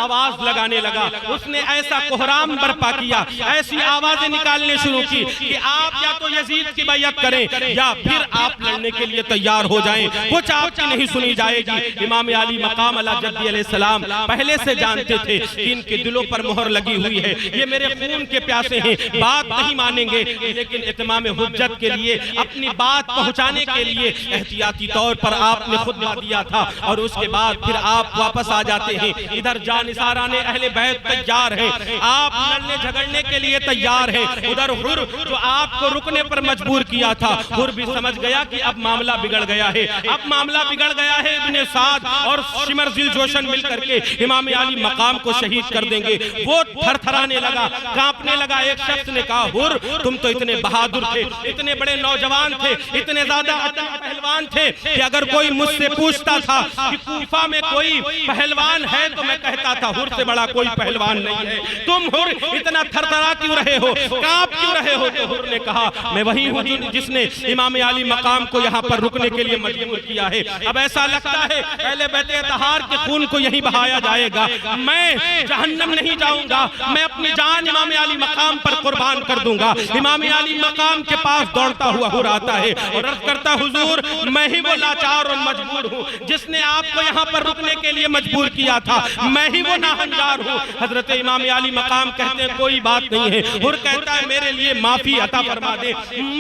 Speaker 1: آواز لگانے لگا، اس نے ایسا کوہرام برپا کیا، ایسی آوازیں نکالنے شروع کی کہ آپ یا تو یزید کی بیعت کریں یا پھر آپ لڑنے کے لیے تیار ہو جائیں، کچھ آپ کی نہیں سنی جائے گی۔ امام علی مقام علی جدی علیہ السلام پہلے سے جانتے تھے کہ ان کے دلوں پر مہر لگی ہوئی ہے، یہ میرے خون کے پیاسے ہیں، بات نہیں مانیں گے، لیکن اتمام حجت کے لیے، اپنی بات پہنچانے کے لیے احتیاطی طور پر آپ نے خطبہ دیا تھا، اور اس کے بعد پھر آپ واپس آ جاتے ہیں۔ ادھر جانثاران اہل بیت تیار ہیں، آپ لڑنے جھگڑنے کے لیے تیار ہیں، ادھر حر جو آپ کو رکنے پر مجبور کیا تھا، حر بھی سمجھ گیا کہ اب معاملہ بگڑ گیا ہے، اب معاملہ بگڑ گیا ہے، ابن سعد اور شمر ذی الجوشن مل کر کے امام علی مقام کو شہید کر دیں گے۔ وہ تھر تھرانے لگا، کانپنے لگا۔ ایک شخص نے کہا حر تم تو اتنے بہادر تھے، اتنے بڑے نوجوان تھے، اتنے زیادہ اچھے پہلوان تھے کہ اگر کوئی مجھ سے پوچھتا تھا کہ کوفہ میں کوئی پہلوان ہے تو میں کہتا تھا حر سے بڑا کوئی پہلوان نہیں ہے۔ تم حر اتنا تھر تھرا کیوں رہے ہو، کانپ کیوں رہے ہو؟ تو حر نے کہا میں وہی ہوں جس نے امام علی مقام کو یہاں پر رکنے کے لیے مجبور کیا ہے۔ اب ایسا لگتا ہے اہل بیت اطہار کے خون کو یہیں بہایا جائے گا، میں جہنم نہیں جاؤں گا، میں اپنی جان امام علی مقام پر قربان کر دوں گا۔ امام علی مقام کے پاس دوڑتا ہوا حر آتا ہے اور عرض کرتا حضور میں ہی وہ لاچار اور مجبور ہوں جس نے آپ کو یہاں پر رکنے کے لیے مجبور کیا تھا، میں ہی وہ ناہنجار ہوں۔ حضرت امام علی مقام کہتے ہیں کوئی بات نہیں ہے۔ حر کہتا ہے میرے لیے معافی عطا فرما دے،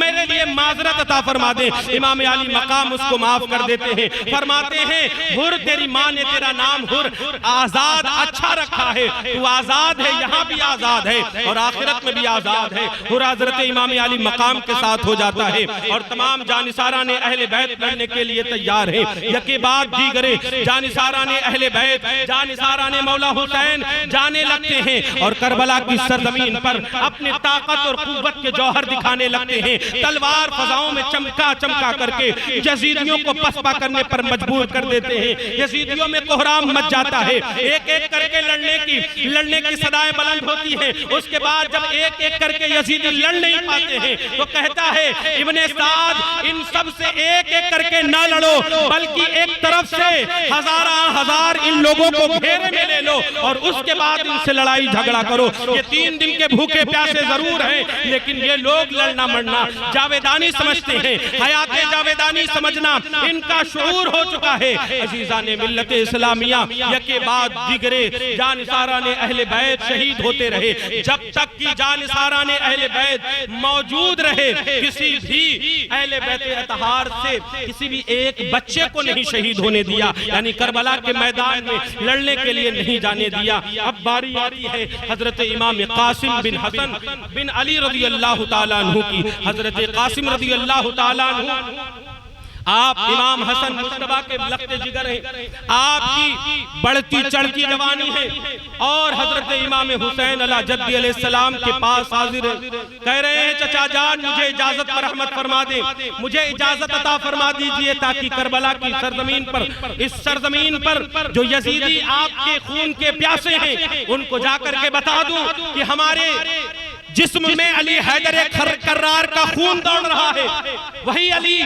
Speaker 1: میرے لیے معذرت عطا فرما دے۔ امام علی مقام اس کو معاف کر دیتے ہیں، فرماتے ہیں حر تیری ماں نے تیرا نام حر آزاد اچھا رکھا ہے، تو آزاد ہے، یہاں بھی آزاد ہے اور آخرت میں بھی آزاد ہے۔ حر حضرت امام علی مقام کے ساتھ ہو جاتا ہے اور تمام جانثاران اہل بیت لڑنے کے لیے تیار ہیں۔ یکی بعد دیگرے جانثاران اہل بیت، جانثاران مولا حسین جانے لگتے ہیں اور کربلا کی سرزمین پر اپنی طاقت اور قوت کے جوہر دکھانے لگتے ہیں۔ تلوار فضاؤں میں چمکا چمکا کر کے یزیدیوں کو پسپا کرنے پر مجبور کر دیتے ہیں۔ یزیدیوں میں کوہرام مچ جاتا ہے، ایک ایک کر کے لڑنے کی صدائیں بلند ہوتی ہیں۔ اس کے بعد جب ایک ایک کر کے یزیدی لڑ نہیں پاتے ہیں تو کہتا ہے ابن سعد ان سب سے ایک ایک کر کے نہ لڑو، بلکہ ایک طرف سے ہزار ان لوگوں کو گھیرے میں لے لو اور اس کے بعد ان سے لڑائی جھگڑا کرو۔ یہ 3 دن کے بھوکے پیاسے ضرور ہیں لیکن یہ لوگ لڑنا مرنا جاویدانی سمجھتے ہیں، حیات جاویدانی سمجھنا ان کا شعور ہو چکا ہے۔ عزیزان ملت اسلامیہ، یکے بعد دیگرے جانثاران اہل بیت شہید ہوتے رہے، جب تک کہ جانثاران اہل بیت موجود رہے کسی بھی اہل بیت اطہار سے کسی بھی ایک بچے کو نہیں شہید ہونے دیا، یعنی کربلا کے میدان میں لڑنے کے لیے نہیں جانے دیا۔ اب باری آتی ہے حضرت امام قاسم بن حسن بن علی رضی اللہ تعالیٰ عنہ کی۔ حضرت قاسم رضی اللہ تعالیٰ عنہ آپ امام حسن مجتبیٰ کے لخت جگر ہیں، آپ کی بڑھتی چڑھتی جوانی ہے، اور حضرت امام حسین علیہ جدی علیہ السلام کے پاس حاضر ہیں، کہہ رہے ہیں چچا جان مجھے اجازت پر رحمت فرما دیں، مجھے اجازت عطا فرما دیجئے تاکہ کربلا کی سرزمین پر، اس سرزمین پر جو یزیدی آپ کے خون کے پیاسے ہیں ان کو جا کر کے بتا دوں کہ ہمارے جسم میں علی حیدر کرار کا خون دوڑ رہا ہے، وہی علی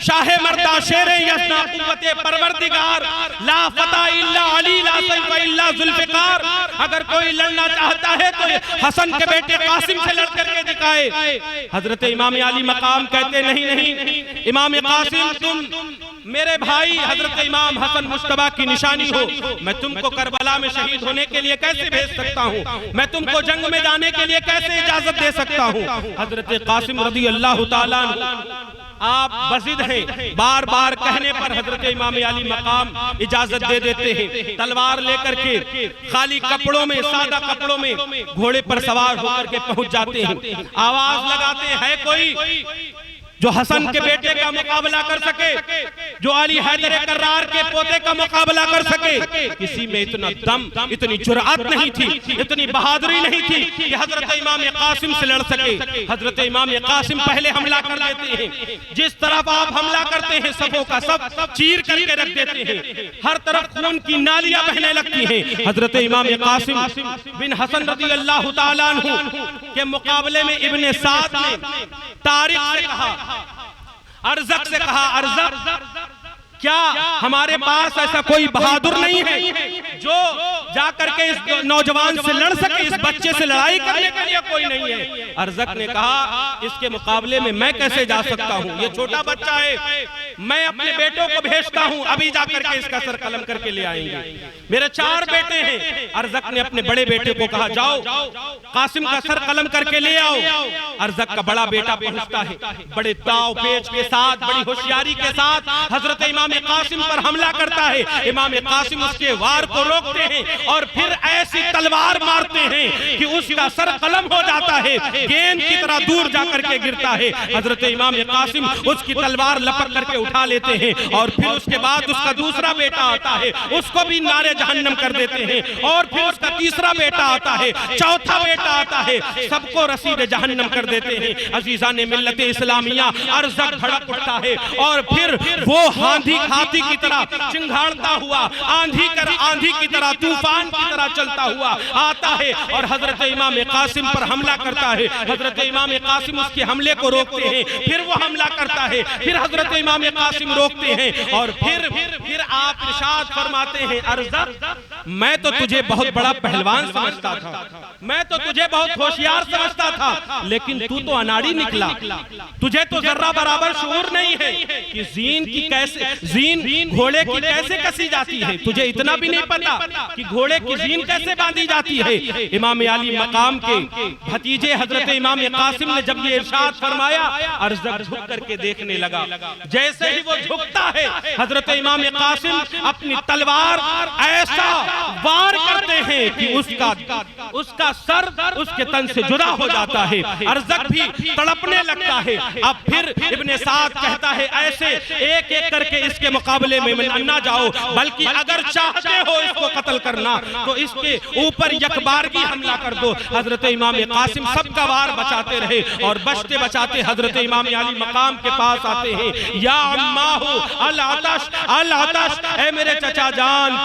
Speaker 1: شاہ مردہ شیر یزنا قوت پروردگار، لا فتح الا علی لا سیف الا ذوالفقار۔ اگر کوئی لڑنا چاہتا ہے تو حسن کے بیٹے قاسم سے لڑ کر کے دکھائے۔ حضرت امام علی مقام کہتے نہیں، امام قاسم تم میرے بھائی حضرت امام حسن مجتبیٰ کی نشانی ہو، میں تم کو کربلا میں شہید ہونے کے لیے کیسے بھیج سکتا ہوں، میں تم کو جنگ میں جانے کے لیے کیسے اجازت دے سکتا ہوں۔ حضرت قاسم رضی اللہ تعالیٰ عنہ آپ بزد ہیں، بار بار کہنے پر حضرت امام علی مقام اجازت دے دیتے ہیں، تلوار لے کر کے خالی کپڑوں میں، سادہ کپڑوں میں گھوڑے پر سوار ہو کر کے پہنچ جاتے ہیں، آواز لگاتے ہیں کوئی جو حسن کے بیٹے کا مقابلہ کر سکے، جو علی حیدر کرار کے پوتے کا مقابلہ کر سکے۔ کسی میں اتنا دم، اتنی جرأت نہیں تھی، اتنی بہادری نہیں تھی کہ حضرت امام قاسم سے لڑ سکے۔ حضرت امام قاسم پہلے حملہ کر دیتے ہیں، جس طرف آپ حملہ کرتے ہیں صفوں کا سب چیر کر کے رکھ دیتے ہیں، ہر طرف خون کی نالیاں بہنے لگتی ہیں۔ حضرت امام قاسم بن حسن رضی اللہ تعالیٰ عنہ کے مقابلے میں ابن سعد نے تاریخ سے کہا، ارزق سے کہا، ارزق کیا ہمارے پاس ایسا کوئی بہادر نہیں ہے جو جا کر کے اس نوجوان سے لڑ سکے، اس بچے سے لڑائی کرنے کے لیے کوئی نہیں ہے؟ ارزق نے کہا اس کے مقابلے میں کیسے جا سکتا ہوں، یہ چھوٹا بچہ ہے، میں اپنے بیٹوں کو بھیجتا ہوں، ابھی جا کر کے اس کا سر قلم کر کے لے آئیں گے، میرے 4 بیٹے ہیں۔ ارزق نے اپنے بڑے بیٹے کو کہا جاؤ قاسم کا سر قلم کر کے لے آؤ۔ ارزق کا بڑا بیٹا پہنچتا ہے، بڑے داؤ پیچ کے ساتھ، بڑی ہوشیاری کے ساتھ حضرت امام قاسم پر حملہ کرتا ہے۔ امام قاسم اس کے وار کو روکتے ہیں اور پھر ایسی تلوار مارتے ہیں کہ اس کا سر قلم ہو جاتا ہے، گیند کی طرح دور جا کر کے گرتا ہے۔ حضرت امام قاسم اس کی تلوار لپک کر کے اٹھا لیتے ہیں، اور پھر اس کے بعد اس کا دوسرا بیٹا آتا ہے، اس کو بھی نارے جہنم کر دیتے ہیں، اور پھر اس کا تیسرا بیٹا آتا ہے، چوتھا بیٹا آتا ہے، سب کو رسید جہنم کر دیتے ہیں۔ عزیزان ملت اسلامیہ، ارزق بھڑک اٹھتا ہے اور پھر وہ ہاتھی کی طرح چنگھاڑتا ہوا، آندھی کی طرح، طوفان کی طرح چلتا ہوا آتا ہے اور حضرت امام قاسم پر حملہ کرتا ہے۔ حضرت امام قاسم اس کے حملے کو روکتے ہیں، پھر وہ حملہ کرتا ہے، پھر حضرت امام قاسم روکتے ہیں، اور پھر آپ ارشاد فرماتے ہیں ارزق میں تو تجھے بہت بڑا پہلوان سمجھتا تھا، میں تو تجھے بہت ہوشیار سمجھتا تھا، لیکن تو اناڑی نکلا، تجھے تو ذرہ برابر شعور نہیں ہے کہ زین گھوڑے کی کیسے کسی جاتی ہے، تجھے اتنا بھی نہیں پتا کہ گھوڑے کی زین کیسے باندھی جاتی ہے۔ امام علی مقام کے بھتیجے حضرت امام قاسم نے جب یہ ارشاد فرمایا، ارزق جھک کر کے دیکھنے لگا، جیسے ہی وہ جھکتا ہے حضرت امام قاسم اپنی تلوار ایسا وار کرتے ہیں کہ اس کا سر اس کے تن سے جدا ہو جاتا ہے، ارزق بھی تڑپنے لگتا ہے۔ اب پھر ابن سعد کہتا ہے ایسے ایک ایک کر کے اس کے مقابلے میں نہ جاؤ، بلکہ اگر چاہتے ہو اس کو قتل کرنا تو اس کے اوپر یکبارگی حملہ کر دو۔ حضرت امام قاسم سب کا وار بچاتے رہے اور بچتے بچاتے حضرت امام علی مقام کے پاس آتے ہیں، یا عماہو العطش العطش، اے میرے چچا جان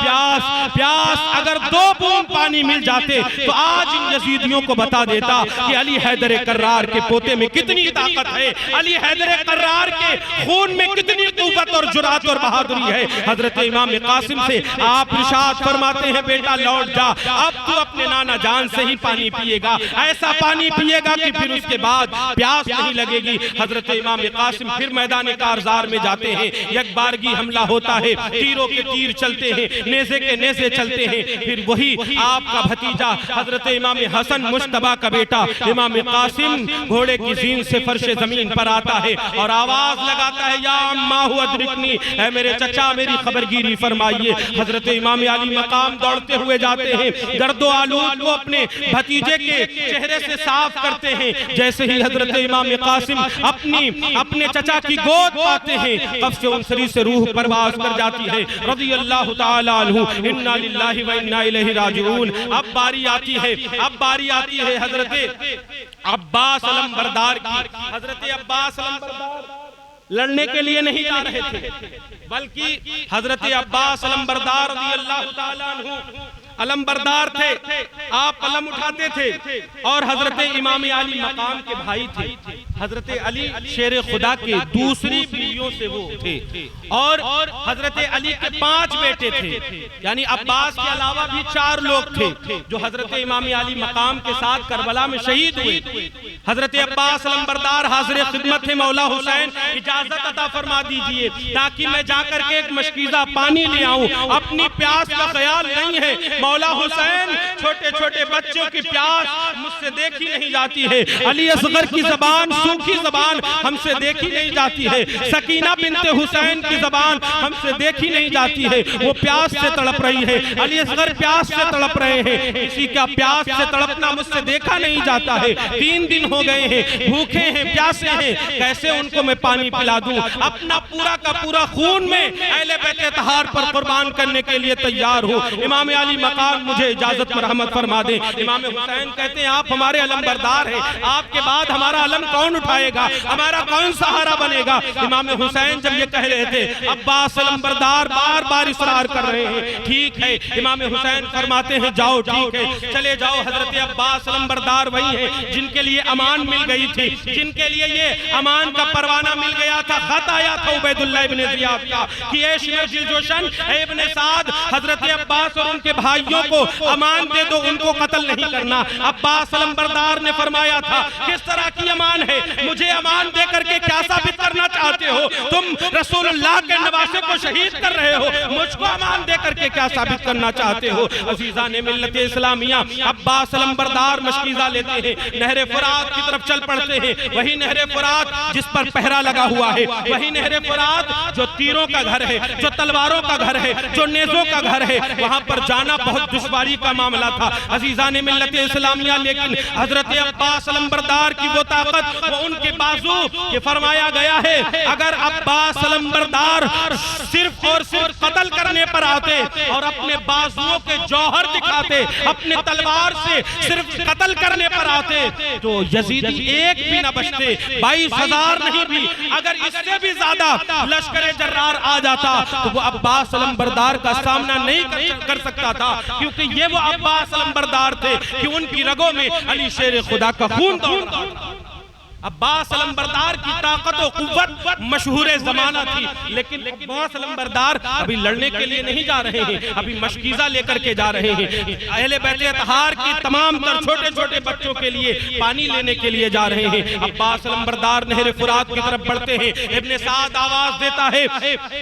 Speaker 1: پیاس، اگر 2 بوند پانی مل جاتے تو آج ان یزیدیوں کو بتا دیتا کہ علی حیدر کرار کے پوتے میں کتنی طاقت ہے، علی حیدر کرار کے خون میں کتنی قوت اور جرات اور بہادری ہے حضرت امام قاسم سے آپ ارشاد فرماتے ہیں بیٹا لوٹ جا، اب تو اپنے نانا جان سے ہی پانی پیے گا، ایسا پانی پیے گا کہ پھر اس کے بعد پیاس نہیں لگے گی۔ حضرت امام قاسم پھر میدان کارزار میں جاتے ہیں، یک بارگی حملہ ہوتا ہے، تیروں کے تیر چلتے ہیں، نیزے کے نیزے چلتے ہیں، پھر وہی آپ کا بھتیجا حضرت امام حسن مجتبیٰ کا بیٹا امام قاسم گھوڑے کی زین سے فرش زمین پر آتا ہے اور آواز لگاتا ہے یا اماں ادرکنی، اے میرے چچا میری خبرگیری فرمائیے۔ حضرت امام علی مقام دوڑتے ہوئے جاتے ہیں، گرد و آلود کو اپنے بھتیجے کے چہرے سے صاف کرتے ہیں۔ جیسے ہی حضرت امام قاسم اپنے چچا کی گود پاتے ہیں، قفص انصری سے روح پرواز کر جاتی ہے رضی اللہ تعالی عنہ، انا للہ و انا الیہ راجعون۔ اب باری آتی ہے حضرت عباس علمبردار کی۔ حضرت عباس علمبردار لڑنے کے لیے نہیں جا رہے تھے، بلکہ حضرت عباس علمبردار رضی اللہ تعالی عنہ علمبردار تھے، آپ علم اٹھاتے تھے اور حضرت امام علی مقام کے بھائی تھے۔ حضرت علی شیر خدا کے دوسری بیویوں سے وہ تھے اور حضرت علی کے 5 بیٹے تھے، یعنی عباس کے علاوہ بھی 4 لوگ تھے جو حضرت امام علی مقام کے ساتھ کربلا میں شہید ہوئے۔ حضرت عباس علمبردار حاضر خدمت تھے، مولا حسین اجازت عطا فرما دیجئے تاکہ میں جا کر کے ایک مشکیزہ پانی لے آؤں، اپنی پیاس کا خیال نہیں ہے۔ مولا حسین چھوٹے چھوٹے بچوں کی پیاس مجھ سے دیکھی نہیں جاتی ہے، علی اصغر کی زبان سوکھی زبان ہم سے دیکھی نہیں جاتی ہے، سکینہ بنت حسین کی زبان ہم سے دیکھی نہیں جاتی ہے، وہ پیاس سے تڑپ رہی ہے، علی اصغر پیاس سے تڑپ رہے ہیں، کسی کا پیاس سے تڑپنا مجھ سے دیکھا نہیں جاتا ہے، 3 دن ہو گئے ہیں، بھوکے ہیں پیاسے ہیں، کیسے ان کو میں پانی پلا دوں؟ اپنا پورا کا پورا خون میں اہل بیت اطہار پر قربان کرنے کے لیے تیار ہوں، امام علی مقام مجھے اجازت مرحمت فرما دیں۔ امام حسین کہتے ہیں آپ ہمارے علمبردار ہیں، آپ کے بعد ہمارا علم کون اٹھائے گا، ہمارا کون سہارا بنے گا؟ امام حسین جب یہ کہہ رہے تھے عباس علمبردار بار بار اصرار کر رہے ہیں، ٹھیک ہے۔ امام حسین فرماتے ہیں جاؤ ٹھیک ہے، چلے جاؤ۔ حضرت عباس علمبردار وہی ہیں جن کے لیے امان مل گئی تھی، جن کے لیے یہ امان کا پروانہ مل گیا تھا، خط آیا تھا عبید اللہ ابن زیاد کا کہ اے شمر جلجوشن، اے ابن سعد، حضرت عباس اور ان کے بھائیوں کو امان دے دو، ان کو قتل نہیں کرنا۔ عباس علمبردار نے فرمایا تھا کس طرح کی امان ہے؟ مجھے امان دے کر کے کیا ثابت کرنا چاہتے ہو؟ تم رسول اللہ کے نواسے کو شہید کر رہے ہو، مجھ کو امان دے کر کے کیا ثابت کرنا چاہتے ہو؟ عزیزان ملت اسلامیہ، عباس علمبردار مشکیزہ لیتے ہیں، نہر فرات کی طرف چل پڑتے ہیں، وہی نہر فرات جس پر پہرا لگا ہوا ہے، وہی نہر فرات جو تیروں کا گھر ہے، جو تلواروں کا گھر ہے، جو نیزوں کا گھر ہے، وہاں پر جانا بہت دشواری کا معاملہ تھا عزیزان ملت اسلامیہ۔ لیکن حضرت عباس علمبردار کی وہ طاقت، وہ ان کے بازو، یہ فرمایا گیا ہے اگر عباس علمبردار صرف اور صرف قتل کرنے پر آتے اور اپنے بازوؤں کے جوہر دکھاتے، اپنے تلوار سے صرف قتل کرنے پر آتے تو یزیدی ایک بھی نہ بچتے، 22,000 نہیں بھی، اگر اس سے بھی زیادہ لشکر جرار آ جاتا تو وہ عباس علمبردار کا سامنا نہیں کر سکتا تھا، کیونکہ یہ وہ عباس علمبردار تھے کہ ان کی رگوں میں علی شیر خدا کا خون دوڑ رہا تھا۔ عباس علمبردار کی طاقت و قوت مشہور زمانہ تھی، لیکن عباس علمبردار ابھی لڑنے کے لیے نہیں جا رہے ہیں، ابھی مشکیزہ لے کر کے جا رہے ہیں، اہل بیت اطہار کی تمام تر چھوٹے چھوٹے بچوں کے لیے پانی لینے کے لیے جا رہے ہیں۔ عباس علمبردار نہر فرات کی طرف بڑھتے ہیں، ابن سعد آواز دیتا ہے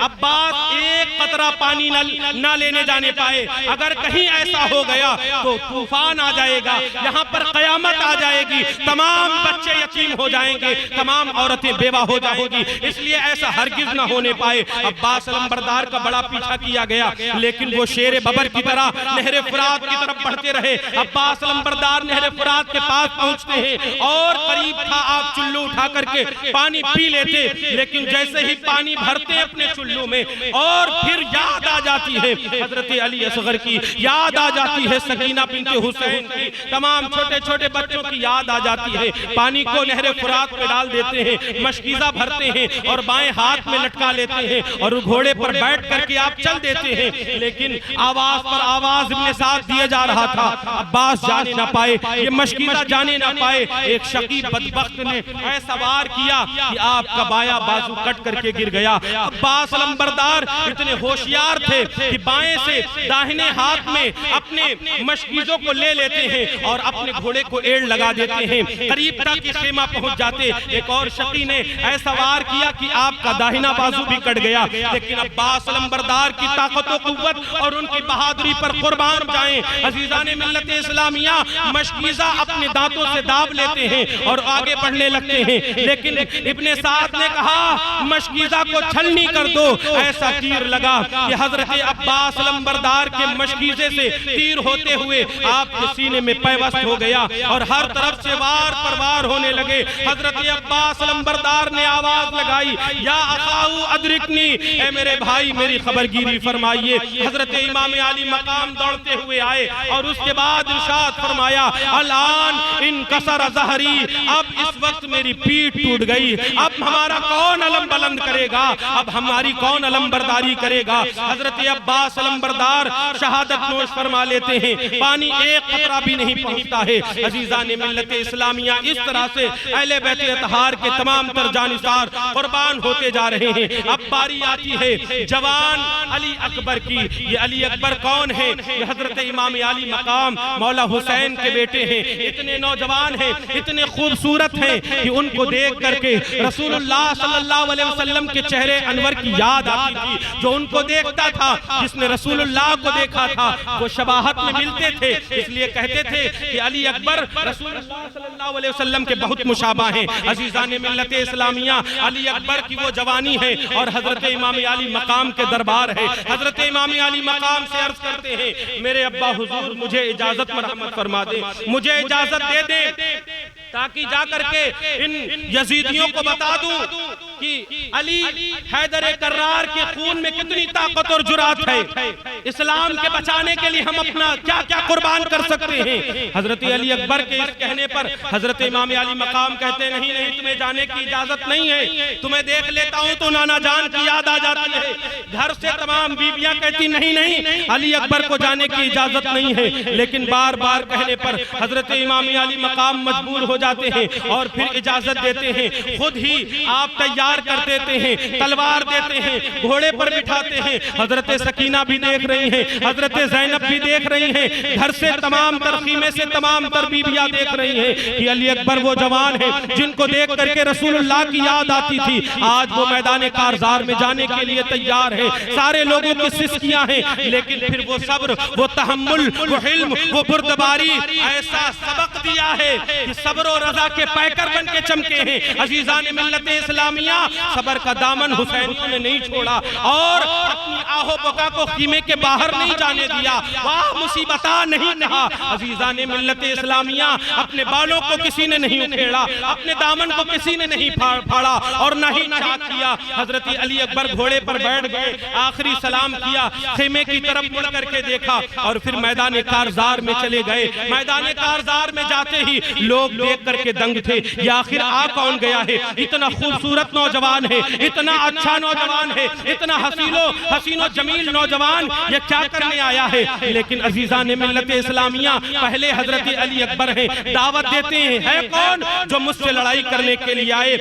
Speaker 1: عباس ایک قطرہ پانی نہ لینے جانے پائے، اگر کہیں ایسا ہو گیا تو طوفان آ جائے گا، یہاں پر قیامت آ جائے گی، تمام بچے یتیم ہو جائیں گے، تمام عورتیں بیوہ ہو جائیں گی، اس لیے ایسا ہرگز نہ ہونے پائے۔ عباس علمبردار کا بڑا پیچھا کیا گیا، لیکن وہ شیر ببر کی طرح نہر فرات کی طرف بڑھتے رہے۔ عباس علمبردار نہر فرات کے پاس پہنچتے ہیں اور قریب تھا آپ چلو اٹھا کر کے پانی پی لیتے، لیکن جیسے ہی پانی بھرتے اپنے چلو میں اور پھر یاد آ جاتی ہے حضرت علی اصغر کی، یاد آ جاتی ہے سکینہ بنت حسین کی، تمام چھوٹے چھوٹے بچوں کی یاد آ جاتی ہے، پانی کو نہر فرات میں ڈال دیتے ہیں، مشکیزہ بھرتے ہیں اور بائیں ہاتھ میں لٹکا لیتے ہیں اور گھوڑے پر بیٹھ کر کے آپ چل دیتے ہیں۔ لیکن آواز پر آواز ابن سعد دیے جا رہا تھا، عباس جانے نہ پائے، یہ مشکیزہ جانے نہ پائے۔ ایک شقی بدبخت نے ایسا وار کیا کہ آپ کا بایاں بازو کٹ کر کے گر گیا۔ عباس علمبردار اتنے ہوشیار تھے کہ بائیں سے داہنے ہاتھ میں اپنے مشکیزوں کو لے لیتے ہیں اور اپنے گھوڑے کو ایڑ لگا دیتے ہیں۔ قریب تک کہ خیمہ پہنچ جاتے، ایک اور شقی نے ایسا وار کیا کہ آپ کا داہنا بازو بھی کٹ گیا۔ لیکن عباس علمبردار کی طاقت و قوت اور ان کی بہادری پر قربان جائیں عزیزان ملت اسلامیہ، مشکیزہ اپنے دانتوں سے داب لیتے ہیں اور آگے بڑھنے لگتے ہیں۔ لیکن ابن سعد نے کہا مشکیزہ کو چھلنی کر دو۔ ایسا تیر لگا کہ حضرت عباس علمبردار کے مشکیزے سے تیر ہوتے ہوئے آپ کے سینے میں پیوست ہو گیا اور ہر طرف سے وار پر وار ہونے لگے۔ حضرت عباس علمبردار نے آواز لگائی، یا اخاؤ ادرکنی، اے میرے بھائی میری خبرگیری فرمائیے۔ حضرت امام علی مقام دوڑتے ہوئے آئے اور اس کے بعد ارشاد فرمایا، الان انکسر ظہری، اب اس وقت میری پیٹھ ٹوٹ گئی، اب ہمارا کون علم بلند کرے گا، اب ہماری کون علم برداری کرے گا۔ حضرت عباس علمبردار شہادت نوش فرما لیتے ہیں، پانی ایک قطرہ بھی نہیں پہنچتا ہے۔ عزیزان ملت اسلامیہ، اس طرح سے اہل بیت اطہار کے تمام تر جانثار قربان ہوتے جا رہے ہیں۔ اب باری آتی ہے جوان علی اکبر کی۔ یہ علی اکبر کون ہے؟ یہ حضرت امام علی مقام مولا حسین کے بیٹے ہیں۔ اتنے نوجوان ہیں، اتنے خوبصورت ہیں کہ ان کو دیکھ کر کے رسول اللہ صلی اللہ علیہ وسلم کے چہرے انور کی یاد آتی تھی۔ جو ان کو دیکھتا تھا، جس نے رسول اللہ کو دیکھا تھا، وہ شباہت میں ملتے تھے، اس لیے کہتے تھے کہ علی اکبر رسول اللہ صلی اللہ علیہ وسلم کے بہت مشابہ ہیں۔ عزیزان ملت اسلامیہ، علی اکبر کی وہ جوانی ہے اور حضرت امام علی مقام کے دربار ہے۔ حضرت امام علی مقام سے عرض کرتے ہیں، میرے ابا حضور مجھے اجازت مرحمت فرما دیں، مجھے اجازت دے دیں تاکہ جا کر کے ان یزیدیوں کو بتا دوں کہ علی حیدر کرار کے خون میں کتنی طاقت اور جرات ہے، اسلام کے بچانے کے لیے ہم اپنا کیا کیا قربان کر سکتے ہیں۔ حضرت علی اکبر کے اس کہنے پر حضرت امام علی مقام کہتے نہیں نہیں، تمہیں جانے کی اجازت نہیں ہے، تمہیں دیکھ لیتا ہوں تو نانا جان کی یاد آ جاتی ہے۔ گھر سے تمام بیویاں کہتی نہیں نہیں، علی اکبر کو جانے کی اجازت نہیں ہے، لیکن بار بار کہنے پر حضرت امام علی مقام مجبور ہو جاتے ہیں اور پھر اجازت دیتے ہیں۔ خود ہی آپ تیار کر دیتے ہیں، تلوار دیتے ہیں، گھوڑے پر بٹھاتے ہیں۔ حضرت سکینہ بھی دیکھ رہی ہیں، حضرت زینب بھی دیکھ رہی ہیں، گھر سے تمام تر خیمے سے تمام تر بیویاں دیکھ رہی ہیں کہ علی اکبر وہ جوان ہیں جن کو دیکھ کر کے رسول اللہ کی یاد آتی تھی، آج وہ میدان کارزار میں جانے کے لیے تیار ہے۔ سارے لوگوں کی سسکیاں ہیں، لیکن پھر وہ صبر، وہ تحمل، وہ حلم، وہ بردباری ایسا سبق دیا ہے کہ صبر و رضا کے پیکر بن کے چمکے ہیں۔ عزیزان ملت اسلامیہ، صبر کا دامن حسینیوں نے نہیں چھوڑا اور اپنی آہو بکا کو خیمے کے باہر نہیں جانے دیا، واہ مصیبتہ نہیں کہا۔ عزیزان ملت اسلامیہ، اپنے بالوں کو کسی نے نہیں اکھیڑا، اپنے دامن کو کسی نے نہیں پھاڑا اور نہ ہی چاک کیا۔ حضرت علی اکبر گھوڑے پر بیٹھ گئے، آخری سلام کیا، خیمے کی طرف مڑ کر کے دیکھا اور پھر میدان کارزار میں چلے گئے۔ میدان کارزار میں جاتے ہی لوگ دیکھ کر کے دنگ تھے، یہ آخر آ کون گیا ہے؟ اتنا خوبصورت نوجوان ہے، اتنا اچھا نوجوان ہے، اتنا حسین و جمیل نوجوان، یہ کیا کرنے آیا ہے؟ لیکن عزیزان ملت اسلامیہ، پہلے حضرت علی اکبر ہیں، دعوت دیتے ہیں، ہے کون جو مجھ سے لڑائی کرنے کے لیے آئے؟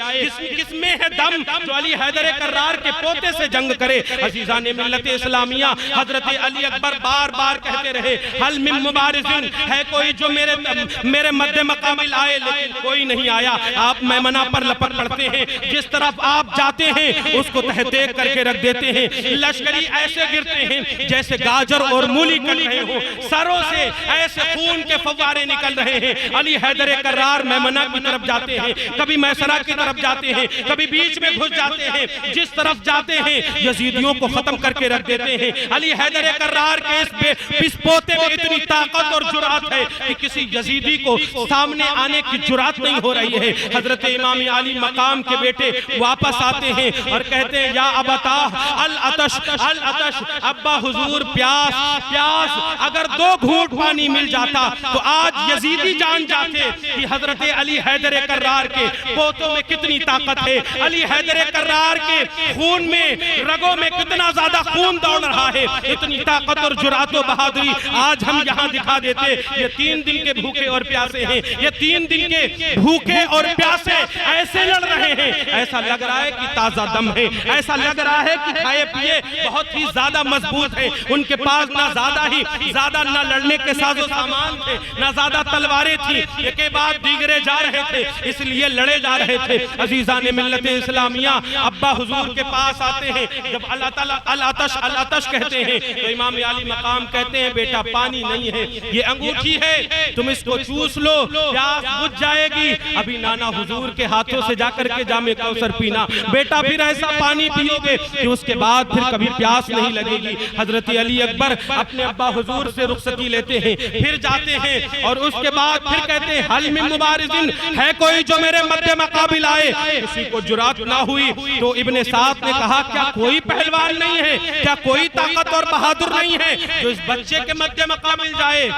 Speaker 1: کس میں ہے دم جو علی حیدر کرار کے پوتے سے جنگ کرے؟ عزیزان ملت اسلامیہ، حضرت علی اکبر بار بار کہتے رہے، حل من مبارزن، ہے کوئی جو میرے مد مقابل آئے؟ لیکن کوئی نہیں آیا۔ آپ میمنہ پر لپٹ پڑتے ہیں، جس طرف آپ جاتے ہیں اس کو تہتیک کر کے رکھ دیتے ہیں، لشکری ایسے گرتے ہیں جیسے گاجر اور مولی کر رہے ہوں، سروں سے ایسے خون کے فوارے نکل رہے ہیں۔ علی حیدر کرار میمنہ کی طرف جاتے ہیں، کبھی میسرہ کی طرف جاتے ہیں، کبھی بیچ میں گھس جاتے ہیں، جس طرف جاتے ہیں یزیدیوں کو ختم کر کے رکھ دیتے ہیں۔ علی حیدر کرار کے اس پوتے میں اتنی طاقت اور جرات ہے کہ کسی یزیدی کو سامنے آنے کی جرات نہیں ہو رہی ہے۔ حضرت امام علی مقام کے بیٹے واپس آتے ہیں اور کہتے ہیں، یا ابتاہ العطش العطش، ابا حضور پیاس پیاس، اگر 2 گھونٹ پانی مل جاتا تو آج یزیدی جان جاتے کہ حضرت علی حیدر کرار کے پوتوں میں کتنی طاقت ہے، علی حیدر کرار کے خون میں رگوں میں کتنا زیادہ خون دوڑ رہا ہے، اتنی طاقت اور جرات و بہادری آج ہم یہاں دکھا دیتے۔ یہ 3 دن کے بھوکے اور پیاسے ہیں، یہ 3 دن کے بھوکے اور پیاسے ایسے لڑ رہے ہیں، ایسا لگ رہا ہے کہ تازہ دم ہے، ایسا لگ رہا ہے کہ کھائے پیے بہت ہی زیادہ مضبوط ہے، ان کے پاس نہ زیادہ نہ لڑنے کے ساز و سامان تھے، نہ زیادہ تلواریں تھی، ایک کے بعد دیگرے جا رہے تھے، اس لیے لڑے جا رہے تھے۔ عزیزان ملت اسلامیہ، ابا حضور کے پاس آتے ہیں، جب اللہ تعالیٰ العطش کہتے ہیں تو امام علی مقام کہتے ہیں بیٹا پانی نہیں ہے، یہ انگوٹھی ہے، تم اس کو چوس لو، پیاس بجھ جائے گی، ابھی نانا حضور کے ہاتھوں سے جا کر کے جام کوثر پینا، بیٹا پھر ایسا پانی پیو گے کہ اس کے بعد پھر کبھی پیاس نہیں لگے گی۔ حضرت علی اکبر اپنے ابا حضور سے رخصتی لیتے ہیں، پھر جاتے ہیں اور اس کے بعد پھر کہتے ہیں حل من مبارزن، ہے کوئی جو میرے مد مقابل آئے؟ کسی کو جرات نہ ہوئی تو ابن سعد نے کہا کیا کوئی پہلوان نہیں ہے، کیا کوئی طاقت اور بہادر نہیں ہے جو اس بچے کے مد مقابل جائے؟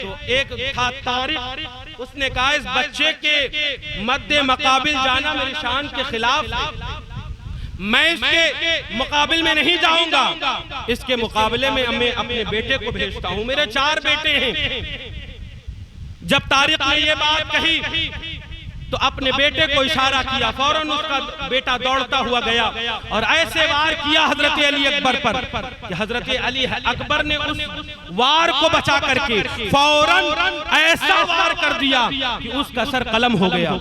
Speaker 1: تو ایک تھا طارق، اس نے کہا اس بچے کے مد مقابل جانا میری شان کے خلاف ہے، میں اس کے مقابل میں نہیں جاؤں گا، اس کے مقابلے میں میں اپنے بیٹے کو بھیجتا ہوں، میرے 4 بیٹے ہیں۔ جب طارق نے یہ بات کہی تو اپنے بیٹے کو اشارہ کیا، فوراً اس کا بیٹا دوڑتا ہوا گیا اور ایسے وار کیا حضرت علی اکبر پر کہ حضرت علی اکبر نے اس وار کو بچا کر کے فوراً ایسا وار کر دیا کہ اس کا سر قلم ہو گیا۔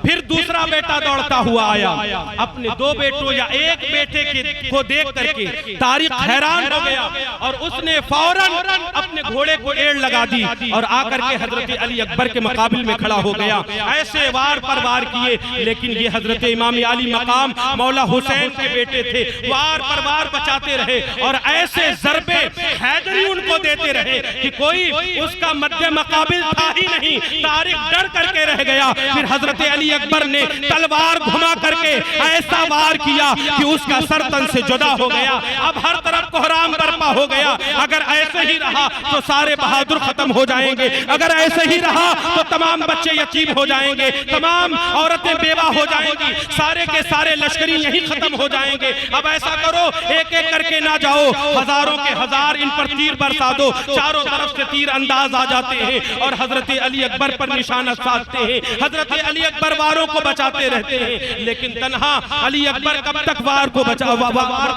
Speaker 1: پھر دوسرا بیٹا دوڑتا ہوا آیا، اپنے 2 بیٹوں یا ایک بیٹے کو دیکھ کر کے طارق حیران ہو گیا اور اس نے فوراً اپنے گھوڑے کو ایڑ لگا دی اور آ کر کے حضرت علی اکبر کے مقابل میں کھڑا ہو گیا۔ ایسے وار پر وار کیے، لیکن یہ حضرت امام علی مقام مولا حسین کے بیٹے تھے، وار پر وار بچاتے رہے اور ایسے ضربے حیدری ان کو دیتے رہے کہ کوئی اس کا مد مقابل تھا ہی نہیں۔ طارق ڈر کر کے رہ گیا، پھر حضرت علی اکبر نے تلوار گھما کر کے ایسا وار کیا کہ اس کا سر تن سے جدا ہو گیا۔ اب ہر طرف کوہرام برپا ہو گیا، اگر ایسے ہی رہا تو سارے بہادر ختم ہو جائیں گے، اگر ایسے ہی رہا تو تمام بچے یتیم ہو جائیں گے، تمام عورتیں بیوہ ہو جائیں گی، سارے کے سارے لشکری یہی ختم ہو جائیں گے۔ اب ایسا کرو ایک ایک کر کے نہ جاؤ، ہزاروں کے ہزار ان پر تیر برسا دو، چاروں طرف سے تیر انداز آ جاتے ہیں اور حضرت علی اکبر پر نشانہ ساتھتے ہیں۔ حضرت علی اکبر واروں کو بچاتے رہتے ہیں، لیکن تنہا علی اکبر کب تک وار کو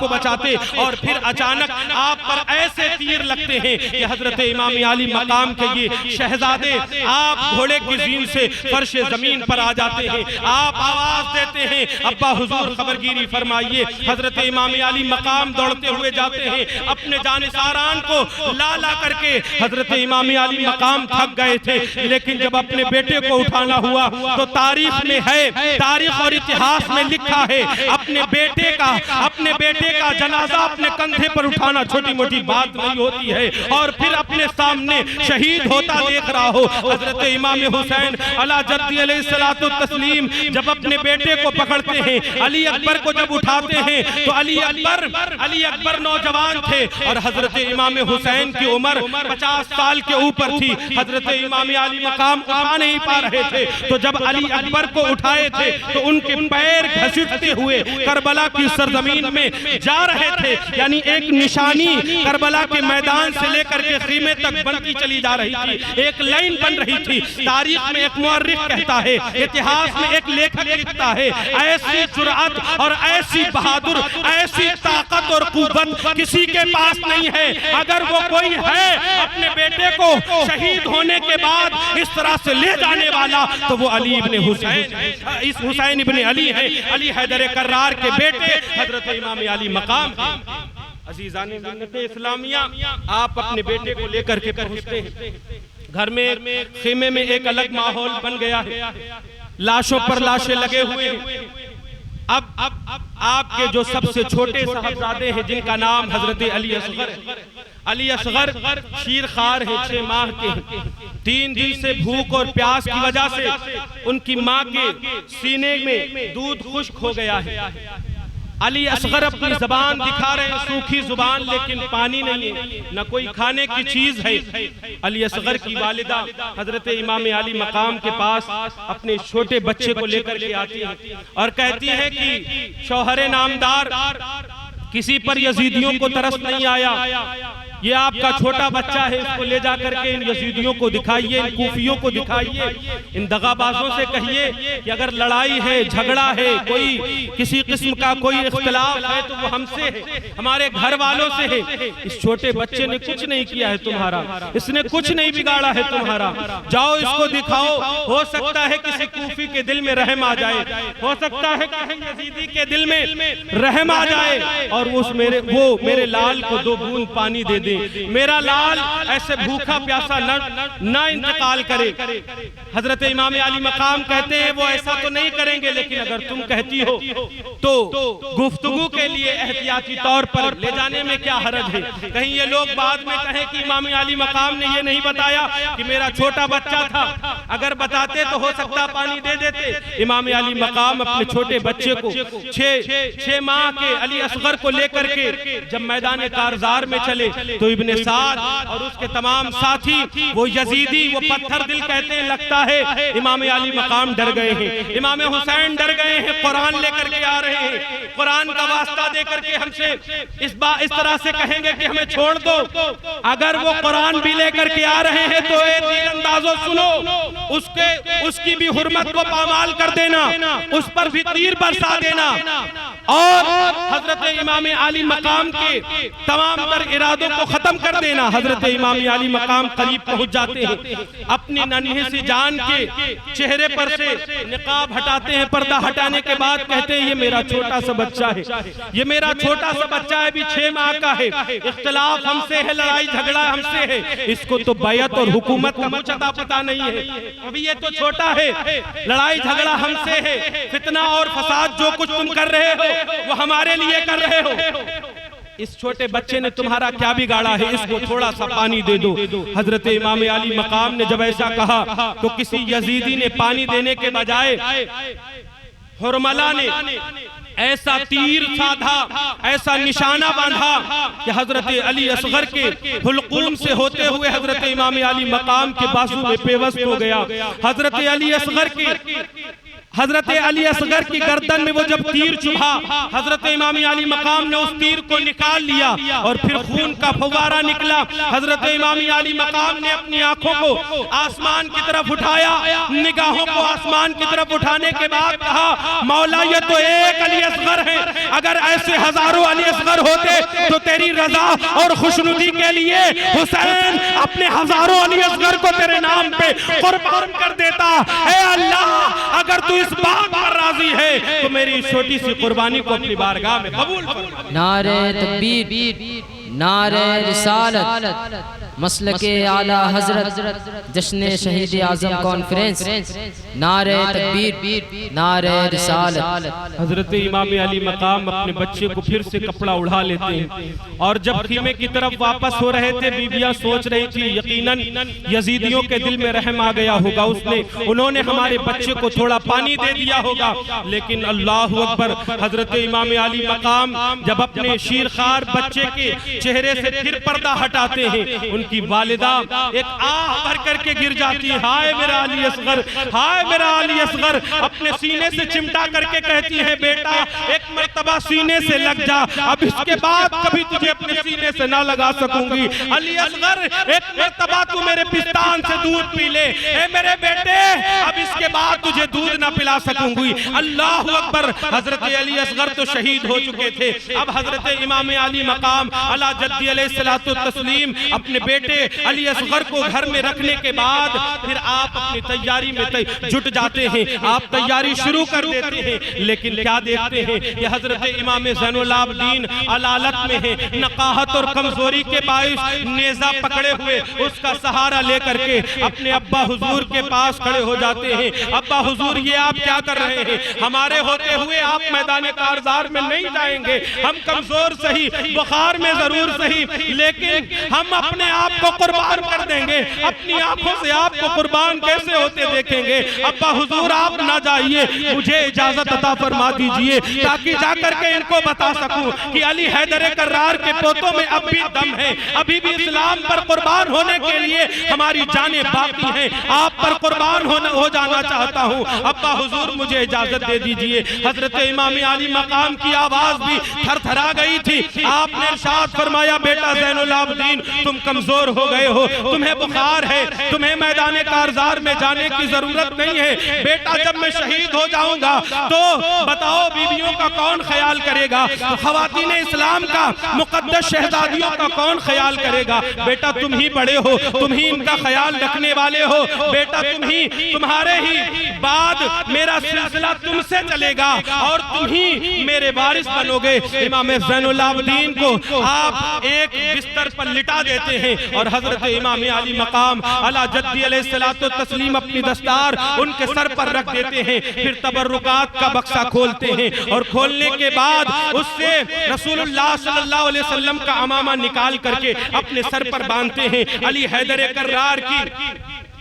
Speaker 1: بچاتے اور پھر اچانک آپ پر ایسے تیر لگتے ہیں کہ حضرت امام علی مقام کے یہ شہزادے آپ گھوڑے کی زین سے فرش زمین پر آ جاتے ہیں، آپ آواز دیتے ہیں ابا حضور خبرگیری فرمائیے۔ حضرت امام علی مقام دوڑتے ہوئے جاتے ہیں، اپنے جانثاران کو لا کر کے حضرت امام علی مقام تھک گئے تھے، لیکن جب اپنے بیٹے کو اٹھانا ہوا تو تاریخ میں ہے، تاریخ اور اتہاس میں لکھا ہے اپنے بیٹے کا جنازہ اپنے کندھے پر اٹھانا چھوٹی موٹی بات نہیں ہوتی ہے، اور پھر اپنے سامنے شہید ہوتا دیکھ رہا ہو۔ حضرت امام حسین علی جدی علیہ السلام جب اپنے بیٹے کو پکڑتے ہیں، علی اکبر کو جب اٹھاتے ہیں تو علی اکبر نوجوان تھے اور حضرت امام حسین کی عمر 50 سال کے اوپر تھی۔ حضرت امام علی مقام اٹھا نہیں پا رہے تھے، تو جب علی اکبر کو اٹھائے تھے تو ان کے پیر گھسیٹتے ہوئے کربلا کی سرزمین میں جا رہے تھے، یعنی ایک نشانی کربلا کے میدان سے لے کر کے خیمے تک بنتی چلی جا رہی تھی، ایک لائن بن رہی تھی۔ تاریخ میں ایک مورخ کہتا ہے، اتہاس میں ایک لیکھک لکھتا ہے، ایسی جرأت اور ایسی بہادر، ایسی طاقت اور قوت کسی کے پاس نہیں ہے۔ اگر وہ کوئی ہے اپنے بیٹے کو شہید ہونے کے بعد اس طرح سے لے جانے والا تو وہ علی ابن حسین، اس حسین ابن علی ہے، علی حیدر کرار کے بیٹے حضرت امام علی مقام۔ عزیزان ملت اسلامیہ، آپ اپنے بیٹے کو لے کر کے پہنچتے ہیں، گھر میں خیمے میں ایک الگ ماحول بن گیا ہے، لاشوں پر لاشیں لگے ہوئے ہیں۔ اب آپ کے جو سب سے چھوٹے صاحبزادے ہیں جن کا نام حضرت علی اصغر ہے، علی اصغر شیر خار ہیں، 6 ماہ کے ہیں۔ 3 دن سے بھوک اور پیاس کی وجہ سے ان کی ماں کے سینے میں دودھ خشک ہو گیا ہے۔ علی اصغر اپنی زبان دکھا رہے ہیں، سوکھی زبان لیکن پانی نہیں ہے، نہ کوئی کھانے کی چیز ہے۔ علی اصغر کی والدہ حضرت امام علی مقام کے پاس اپنے چھوٹے بچے کو لے کر کے آتی ہیں اور کہتی ہیں کہ شوہر نامدار، کسی پر یزیدیوں کو ترس نہیں آیا، یہ آپ کا چھوٹا بچہ ہے، اس کو لے جا کر کے ان یزیدیوں کو دکھائیے، ان کوفیوں کو دکھائیے، ان دغابازوں سے کہیے کہ اگر لڑائی ہے، جھگڑا ہے، کوئی کسی قسم کا کوئی اختلاف ہے تو وہ ہم سے ہے، ہمارے گھر والوں سے ہے۔ اس چھوٹے بچے نے کچھ نہیں کیا ہے تمہارا، اس نے کچھ نہیں بگاڑا ہے تمہارا، جاؤ اس کو دکھاؤ، ہو سکتا ہے کسی کوفی کے دل میں رحم آ جائے، ہو سکتا ہے کسی یزیدی کے دل میں رحم آ جائے اور وہ میرے لال کو 2 بوند پانی دے دے، میرا لال ایسے بھوکا پیاسا نہ انتقال کرے۔ حضرت امام علی مقام کہتے ہیں وہ ایسا تو نہیں کریں گے، لیکن اگر تم کہتی ہو تو گفتگو کے لیے احتیاطی طور پر لے جانے میں کیا حرج ہے؟ کہیں یہ لوگ بعد میں کہیں کہ امام علی مقام نے یہ نہیں بتایا کہ میرا چھوٹا بچہ تھا، اگر بتاتے تو ہو سکتا پانی دے دیتے۔ امام علی مقام اپنے چھوٹے بچے کو 6 ماہ کے علی اصغر کو لے کر کے جب میدان کارزار میں چلے تو ابن سعد اور اس کے تمام ساتھی وہ یزیدی، وہ پتھر دل کہتے ہیں، لگتا ہے امام علی مقام ڈر گئے ہیں، امام حسین ڈر گئے ہیں، قرآن لے کر کے آ رہے ہیں، قرآن کا واسطہ دے کر کے ہم سے اس طرح سے کہیں گے کہ ہمیں چھوڑ دو۔ اگر وہ قرآن بھی لے کر کے آ رہے ہیں تو اے تیر اندازو سنو، اس کی بھی حرمت کو پامال کر دینا، اس پر بھی تیر برسا دینا اور حضرت امام علی مقام کے تمام تر ارادوں کو ختم کر دینا۔ حضرت امام علی مقام قریب پہنچ جاتے ہیں، اپنی ننھی سی جان کے چہرے پر سے نقاب ہٹاتے ہیں، پردہ ہٹانے کے بعد کہتے ہیں یہ میرا چھوٹا سا بچہ ہے، یہ میرا چھوٹا سا بچہ ہے، بھی 6 ماہ کا ہے، اختلاف ہم سے ہے، لڑائی جھگڑا ہم سے ہے، اس کو تو بیعت اور حکومت کا مجھے پتہ نہیں ہے، ابھی یہ تو چھوٹا ہے، لڑائی جھگڑا ہم سے ہے، فتنہ اور فساد جو کچھ تم کر رہے ہو وہ ہمارے لیے کر رہے ہو۔ اس چھوٹے بچے نے تمہارا کیا بگاڑا ہے، اس کو تھوڑا سا پانی دے دو۔ حضرت امام علی مقام نے جب ایسا کہا تو کسی یزیدی نے پانی دینے کے بجائے حرملہ نے ایسا تیر سادھا، ایسا نشانہ باندھا کہ حضرت علی اصغر کے حلقوم سے ہوتے ہوئے حضرت امام علی مقام کے بازو میں پیوست ہو گیا۔ حضرت علی اصغر کی گردن میں وہ جب تیر چبھا، حضرت امام علی مقام نے اس تیر کو نکال لیا اور پھر خون کا فوارہ نکلا۔ حضرت امام علی مقام نے اپنی آنکھوں کو آسمان کی طرف اٹھایا، نگاہوں کو آسمان کی طرف اٹھانے کے بعد کہا مولا یہ تو ایک علی اصغر ہے، اگر ایسے ہزاروں علی اصغر ہوتے تو تیری رضا اور خوشنودی کے لیے حسین اپنے ہزاروں علی اصغر کو تیرے نام پہ قربان کر دیتا۔ اے اللہ اگر تو اس بات پر راضی ہے تو میری چھوٹی سی قربانی کو اپنی بارگاہ میں قبول فرما۔
Speaker 2: نعرہ تکبیر، نعرہ رسالت، مسلک اعلی حضرت، جشن شہید اعظم کانفرنس، نعرہ تکبیر، نعرہ رسالت۔
Speaker 1: حضرت امام علی مقام اپنے بچے کو پھر سے کپڑا اڑھا لیتے ہیں اور جب خیمے کی طرف واپس ہو رہے تھے بیویاں سوچ رہی تھی یقیناً یزیدیوں کے دل میں رحم آ گیا ہوگا، انہوں نے ہمارے بچے کو تھوڑا پانی دے دیا ہوگا، لیکن اللہ اکبر حضرت امام علی مقام جب اپنے شیرخوار بچے کے چہرے سے پھر پردہ ہٹاتے ہیں، ان کی والدہ ایک آہ بھر کر کے گر جاتی ہے، ہائے میرا علی اصغر، ہائے میرا علی اصغر، اپنے سینے سے چمٹا کر کے کہتی ہے بیٹا ایک مرتبہ سینے سے لگ جا، اب اس کے بعد کبھی تجھے اپنے سینے سے نہ لگا سکوں گی، علی اصغر ایک مرتبہ تو میرے پستان سے دودھ پی لے، اے میرے بیٹے اب اس کے بعد تجھے دودھ نہ پلا سکوں گی۔ اللہ اکبر، حضرت علی اصغر تو شہید ہو چکے تھے، اب حضرت امام علی مقام علی جدی علیہ السلام اپنے بیٹے علی اصغر کو گھر میں رکھنے کے بعد پھر آپ اپنی تیاری میں جٹ جاتے ہیں، آپ تیاری شروع کر دیتے ہیں، لیکن کیا دیکھتے ہیں کہ حضرت امام زین العابدین علالت میں ہیں، نقاہت اور کمزوری کے باعث نیزہ پکڑے ہوئے اس کا سہارا لے کر کے اپنے ابا حضور کے پاس کھڑے ہو جاتے ہیں۔ ابا حضور یہ آپ کیا کر رہے ہیں؟ ہمارے ہوتے ہوئے آپ میدان کارزار میں نہیں جائیں گے، ہم کمزور سہی، بخار میں ضرور سہی، لیکن ہم اپنے آپ کو قربان کر دیں گے، اپنی آنکھوں سے آپ کو قربان کیسے ہوتے دیکھیں گے؟ ابا حضور آپ نہ جائیے، مجھے اجازت عطا فرما دیجئے تاکہ جا کر کے ان کو بتا سکوں کہ علی حیدر کرار کے پوتوں میں اب بھی دم ہے، ابھی بھی اسلام پر قربان ہونے کے لیے ہماری جانیں باقی ہیں، آپ پر قربان ہو جانا چاہتا ہوں، ابا حضور مجھے اجازت دے دیجئے۔ حضرت امام علی مقام کی آواز بھی تھر تھرا گئی تھی، آپ نے ارشاد فرمایا بیٹا زین العابدین تم کمزور ہو گئے ہو، تمہیں بخار ہے، تمہیں میدان کارزار میں جانے کی ضرورت نہیں ہے، بیٹا جب میں شہید ہو جاؤں گا تو بتاؤ بیویوں کا کون خیال کرے گا، خواتین اسلام کا مقدس شہزادیوں کا کون خیال کرے گا؟ بیٹا تم ہی بڑے ہو، تم ہی ان کا خیال رکھنے والے ہو، بیٹا تمہارے ہی بعد میرا سلسلہ تم سے چلے گا اور تم ہی میرے وارث بنو گے۔ امام زین العابدین کو آپ ایک بستر پر لٹا دیتے ہیں اور حضرت امام علی مقام علی جدی علیہ السلام اپنی دستار ان کے سر پر رکھ دیتے ہیں، پھر تبرکات کا بکسہ کھولتے ہیں اور کھولنے کے بعد اس سے رسول اللہ صلی اللہ علیہ وسلم کا عمامہ نکال کر کے اپنے سر پر باندھتے ہیں، علی حیدر کرار کی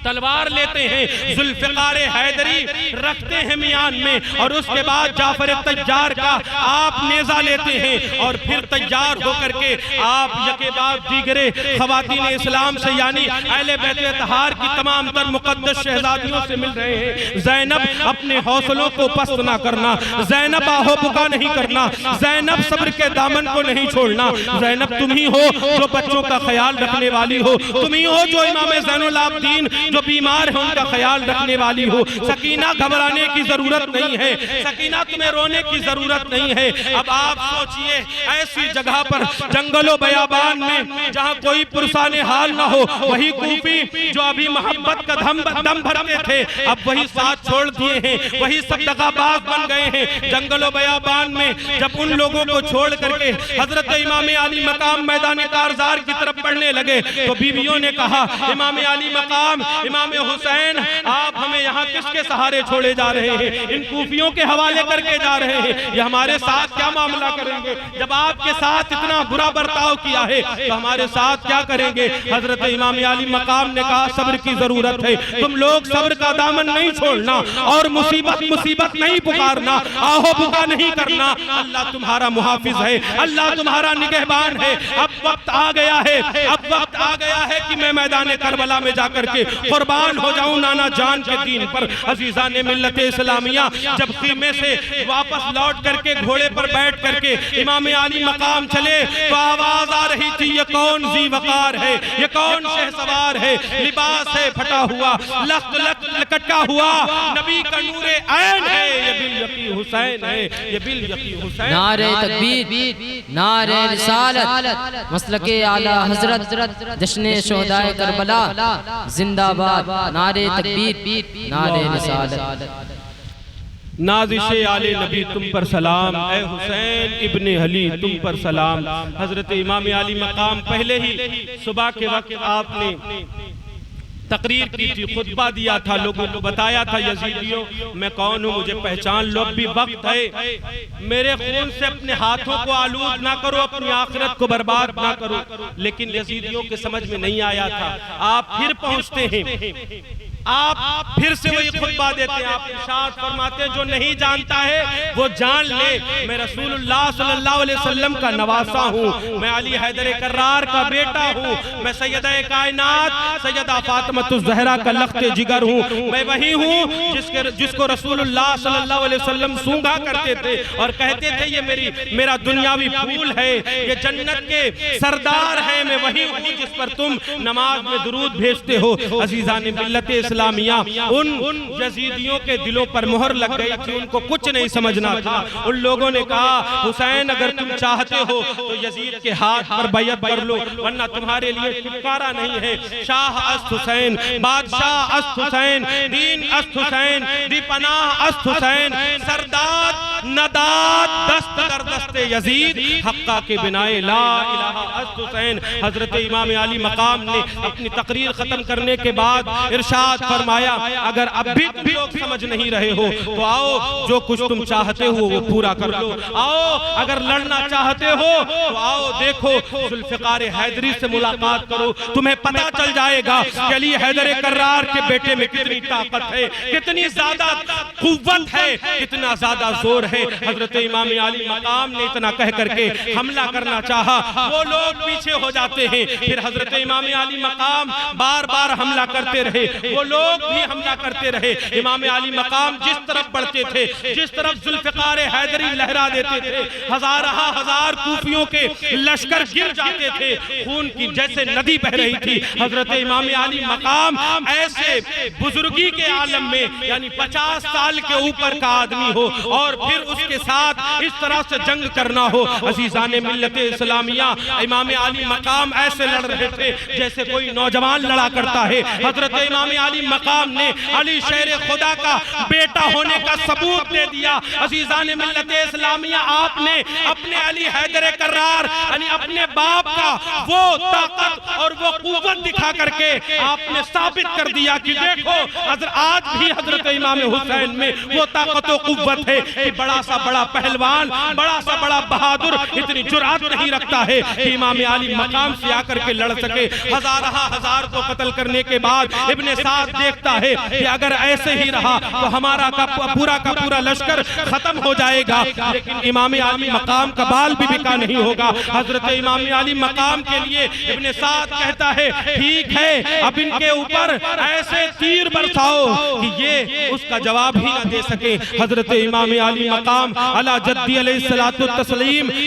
Speaker 1: تلوار لیتے ہیں، ذوالفقار حیدری رکھتے ہیں میان میں، اور اس کے بعد جعفر تیار کا آپ نیزہ لیتے ہیں اور پھر تیار ہو کر کے آپ یکے بعد دیگرے خواتین اسلام سے یعنی اہل بیت اطہار کی تمام تر مقدس شہزادیوں سے مل رہے ہیں۔ زینب اپنے حوصلوں کو پست نہ کرنا، زینب آہو بکا نہیں کرنا، زینب صبر کے دامن کو نہیں چھوڑنا، زینب تم ہی ہو جو بچوں کا خیال رکھنے والی ہو، تم ہی ہو جو امام زین العابدین جو بیمار ہیں ان کا خیال رکھنے والی ہو۔ سکینہ گھبرانے کی ضرورت نہیں ہے، سکینہ تمہیں رونے کی ضرورت نہیں ہے۔ اب آپ سوچئے ایسی جگہ پر جنگل و بیابان میں جہاں کوئی پرسان حال نہ ہو، وہی کوفی جو ابھی محبت کا دم بھرتے تھے اب وہی ساتھ چھوڑ دیے ہیں، وہی سب دغا باز بن گئے ہیں۔ جنگل و بیابان میں جب ان لوگوں کو چھوڑ کر کے حضرت امام علی مقام میدان کارزار کی طرف بڑھنے لگے تو بیویوں نے کہا امام علی مقام، امام حسین آپ ہمیں یہاں کس کے سہارے چھوڑے جا رہے ہیں، ان کوفیوں کے حوالے کر کے جا رہے ہیں، یہ ہمارے ساتھ کیا معاملہ کریں گے؟ جب آپ کے ساتھ اتنا برا برتاؤ کیا ہے تو ہمارے ساتھ کیا کریں گے؟ حضرت امام علی مقام نے کہا صبر کی ضرورت ہے، تم لوگ صبر کا دامن نہیں چھوڑنا اور مصیبت نہیں پکارنا، آہو بکا نہیں کرنا، اللہ تمہارا محافظ ہے، اللہ تمہارا نگہبان ہے۔ اب وقت آ گیا ہے کہ میں میدان کربلا میں جا کر کے قربان ہو جاؤں نانا جان کے دین پر۔ عزیزان ملت اسلامیہ جب خیمے سے واپس لوٹ کر کے گھوڑے پر بیٹھ کر کے امام علی مقام چلے تو آواز آ رہی تھی یہ کون ذی وقار ہے، یہ کون شہ سوار ہے، لباس ہے پھٹا ہوا، لخت لکٹا ہوا، نبی کا نور عین ہے، یہ بالیقی حسین ہے، یہ بالیقی حسین۔
Speaker 2: نعرہ تکبیر، نعرہ رسالت، مسلک اعلی حضرت، جشن شہداء کربلا زندہ باد، نعرہ تکبیر، نعرہ رسالت۔
Speaker 1: نازش آل نبی تم پر سلام، اے حسین ابن علی تم پر سلام۔ حضرت امام علی مقام پہلے ہی صبح کے وقت آپ نے تقریر کی تھی، خطبہ دیا تھا، لوگوں کو بتایا تھا یزیدیوں میں کون ہوں مجھے پہچان لو، اب بھی وقت ہے، میرے خون سے اپنے ہاتھوں کو آلود نہ کرو، اپنی آخرت کو برباد نہ کرو۔ لیکن یزیدیوں کے سمجھ میں نہیں آیا تھا، آپ پھر پہنچتے ہیں، آپ پھر سے وہی خطبہ دیتے ہیں، آپ ارشاد فرماتے ہیں جو نہیں جانتا ہے وہ جان لے میں رسول اللہ صلی اللہ علیہ وسلم کا نواسا ہوں، میں علی حیدر کرار کا بیٹا ہوں، میں سیدہ کائنات سیدہ فاطمہ الزہرا کا لخت جگر ہوں، میں وہی ہوں جس کو رسول اللہ صلی اللہ علیہ وسلم سونگا کرتے تھے اور کہتے تھے یہ میرا دنیاوی پھول ہے، یہ جنت کے سردار ہے، میں وہی ہوں جس پر تم نماز میں درود بھیجتے ہو۔ عزیزان ملت اسلامیہ ان یزیدیوں کے دلوں پر مہر لگ گئی تھی، ان کو کچھ نہیں سمجھنا تھا۔ ان لوگوں نے کہا حسین اگر تم چاہتے ہو تو یزید کے ہاتھ پر بیعت کر لو ورنہ تمہارے لیے چھٹکارا نہیں ہے۔ شاہ است حسین، بادشاہ است حسین، دین است حسین، دی پناہ است حسین، سرداد نداد دست در دست یزید حقہ کے بنائے لا الہ است حسین. حضرت امام علی مقام نے اپنی تقریر ختم کرنے کے بعد ارشاد فرمایا اگر اب بھی تم لوگ سمجھ نہیں رہے ہو تو آؤ جو کچھ تم چاہتے ہو وہ پورا کر لو. آؤ اگر لڑنا چاہتے ہو تو آؤ دیکھو ذوالفقار حیدری سے ملاقات کرو, تمہیں پتہ چل جائے گا کہ علی حیدر کرار کے بیٹے میں کتنی طاقت ہے, کتنی زیادہ قوت ہے, کتنا زیادہ زور ہے. حضرت امام علی مقام نے اتنا کہہ کر کے حملہ کرنا چاہا, وہ لوگ پیچھے ہو جاتے ہیں. پھر حضرت امام علی مقام بار بار حملہ کرتے رہے, وہ لوگ بھی حملہ کرتے رہے. امام علی مقام جس طرف بڑھتے تھے, جس طرف ذوالفقار حیدری لہرا دیتے تھے, ہزار کوفیوں کے لشکر گر جاتے تھے, خون کی جیسے ندی بہ رہی تھی. حضرت امام علی مقام ایسے بزرگی کے عالم میں, یعنی 50 سال کے اوپر کا آدمی ہو اور پھر اس کے ساتھ اس طرح سے جنگ کرنا ہو. عزیزان ملت اسلامیہ, امام علی مقام ایسے لڑ رہے تھے جیسے کوئی نوجوان لڑا کرتا ہے. حضرت امام علی مقام نے علی شیر خدا کا بیٹا ہونے کا ثبوت دے دیا. عزیزان ملت اسلامیہ, آپ نے اپنے علی حیدر کرار یعنی اپنے باپ کا وہ طاقت اور وہ قوت دکھا کر کے آپ نے ثابت کر دیا کہ دیکھو آج بھی حضرت امام حسین میں وہ طاقت و قوت ہے کہ بڑا سا بڑا پہلوان, بڑا سا بڑا بہادر اتنی جرأت نہیں رکھتا ہے کہ امام علی مقام سے آ کر کے لڑ سکے. ہزار کو قتل کرنے کے بعد ابن سعد دیکھتا ہے کہ اگر ایسے ہی رہا تو ہمارا پورا لشکر ختم ہو جائے گا, لیکن امام علی مقام کا بال بھی بکا نہیں ہوگا. حضرت امام علی مقام کے لیے ابن سعد کہتا ہے ٹھیک ہے اب ان کے اوپر ایسے تیر برساؤ کہ یہ اس کا جواب ہی نہ دے سکے. حضرت امام علی مقام علی جدی علیہ السلام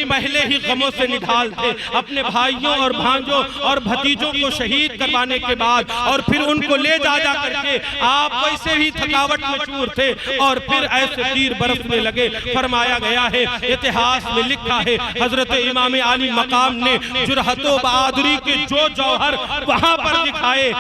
Speaker 1: پہلے ہی غموں سے نڈھال تھے. اپنے بھائیوں اور بھانجوں اور بھتیجوں کو شہید کروانے کے بعد اور پھر ان کو لے جا کر کے آپ ویسے ہی تھکاوٹ میں چور تھے اور پھر ایسے تیر برسنے لگے. فرمایا گیا ہے, اتہاس میں لکھا ہے, حضرت امام علی مقام نے جرأت و بہادری کے جو جوہر وہاں پر دکھائے,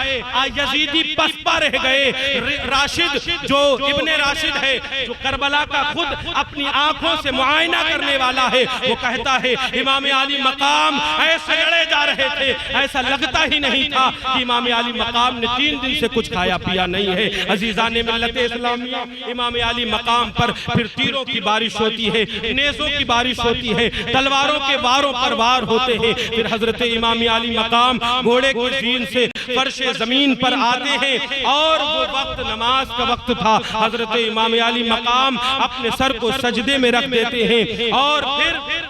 Speaker 1: یزیدی پسپا رہ گئے. راشد جو ابن راشد ہے, جو کربلا کا خود اپنی آنکھوں سے معائنہ کرنے والا ہے, وہ کہتا ہے امام علی مقام ایسے لڑے جا رہے تھے, ایسا لگتا ہی نہیں تھا کہ امام علی مقام نے 3 دن سے کچھ کھایا پیا نہیں ہے. عزیزان ملت اسلامیہ, امام علی مقام پر پھر تیروں کی بارش ہوتی ہے, نیزوں کی بارش ہوتی ہے, تلواروں کے واروں پر وار ہوتے ہیں. پھر حضرت امام علی مقام گھوڑے کی زین سے فرش زمین پر آتے ہیں اور وہ وقت نماز کا وقت تھا. حضرت امام علی مقام اپنے سر کو سجدے میں رکھ دیتے ہیں اور پھر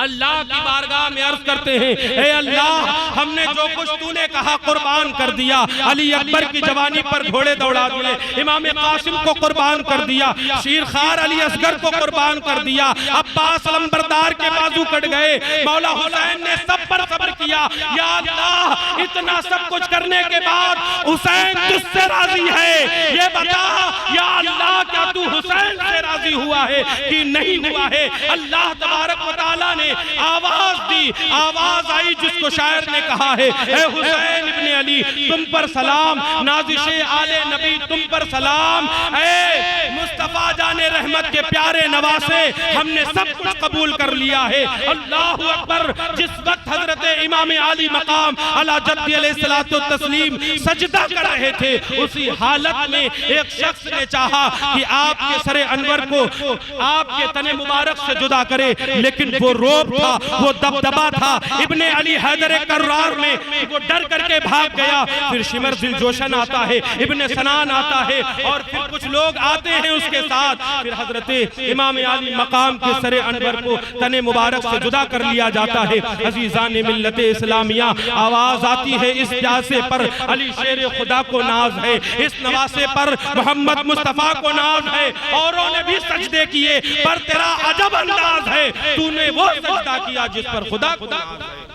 Speaker 1: اللہ کی بارگاہ میں عرض کرتے ہیں اے اللہ ہم نے جو کچھ تو نے کہا قربان کر دیا. علی اکبر کی جوانی پر گھوڑے دوڑا دیے, امام قاسم کو قربان کر دیا, شیر خار علی اصغر کو قربان کر دیا, عباس علمبردار کے بازو کٹ گئے, مولا حسین نے سب پر صبر کیا. یا اللہ اتنا سب کچھ کرنے کے بعد حسین تجھ سے راضی ہے, یہ بتا یا اللہ کیا تو حسین سے راضی ہوا ہے کہ نہیں ہوا ہے. اللہ تبارک و تعالیٰ نے آواز دی, آواز آئی جس کو شاعر نے کہا ہے اے حسین ابن علی تم پر سلام, نازش آل نبی تم پر سلام, اے مصطفیٰ جان رحمت کے پیارے نواسے ہم نے سب کچھ قبول کر لیا ہے. اللہ اکبر. جس وقت حضرت امام علی مقام علی جدی علیہ السلام سجدہ کر رہے تھے, اسی حالت میں ایک شخص نے چاہا کہ آپ کے سر انور کو آپ کے تن مبارک سے جدا کرے, لیکن وہ روب تھا, وہ دبدبا تھا ابن علی حیدر کرار میں, وہ ڈر کر کے بھاگ گیا. پھر شمر ذی الجوشن آتا ہے, ابن سنان آتا ہے اور پھر کچھ لوگ آتے ہیں اس کے ساتھ. پھر حضرت امام علی مقام کے سر انور کو تن مبارک سے جدا کر لیا جاتا ہے. عزیزان ملت اسلامیہ, آواز آتی ہے اس پیاسے پر علی شیر خدا کو ناز ہے, اس نواسے پر محمد مصطفیٰ کو ناز ہے. اوروں نے بھی سجدے کیے پر تیرا عجب انداز ہے, تو نے وہ سجدہ کیا جس پر خدا کو ناز ہے.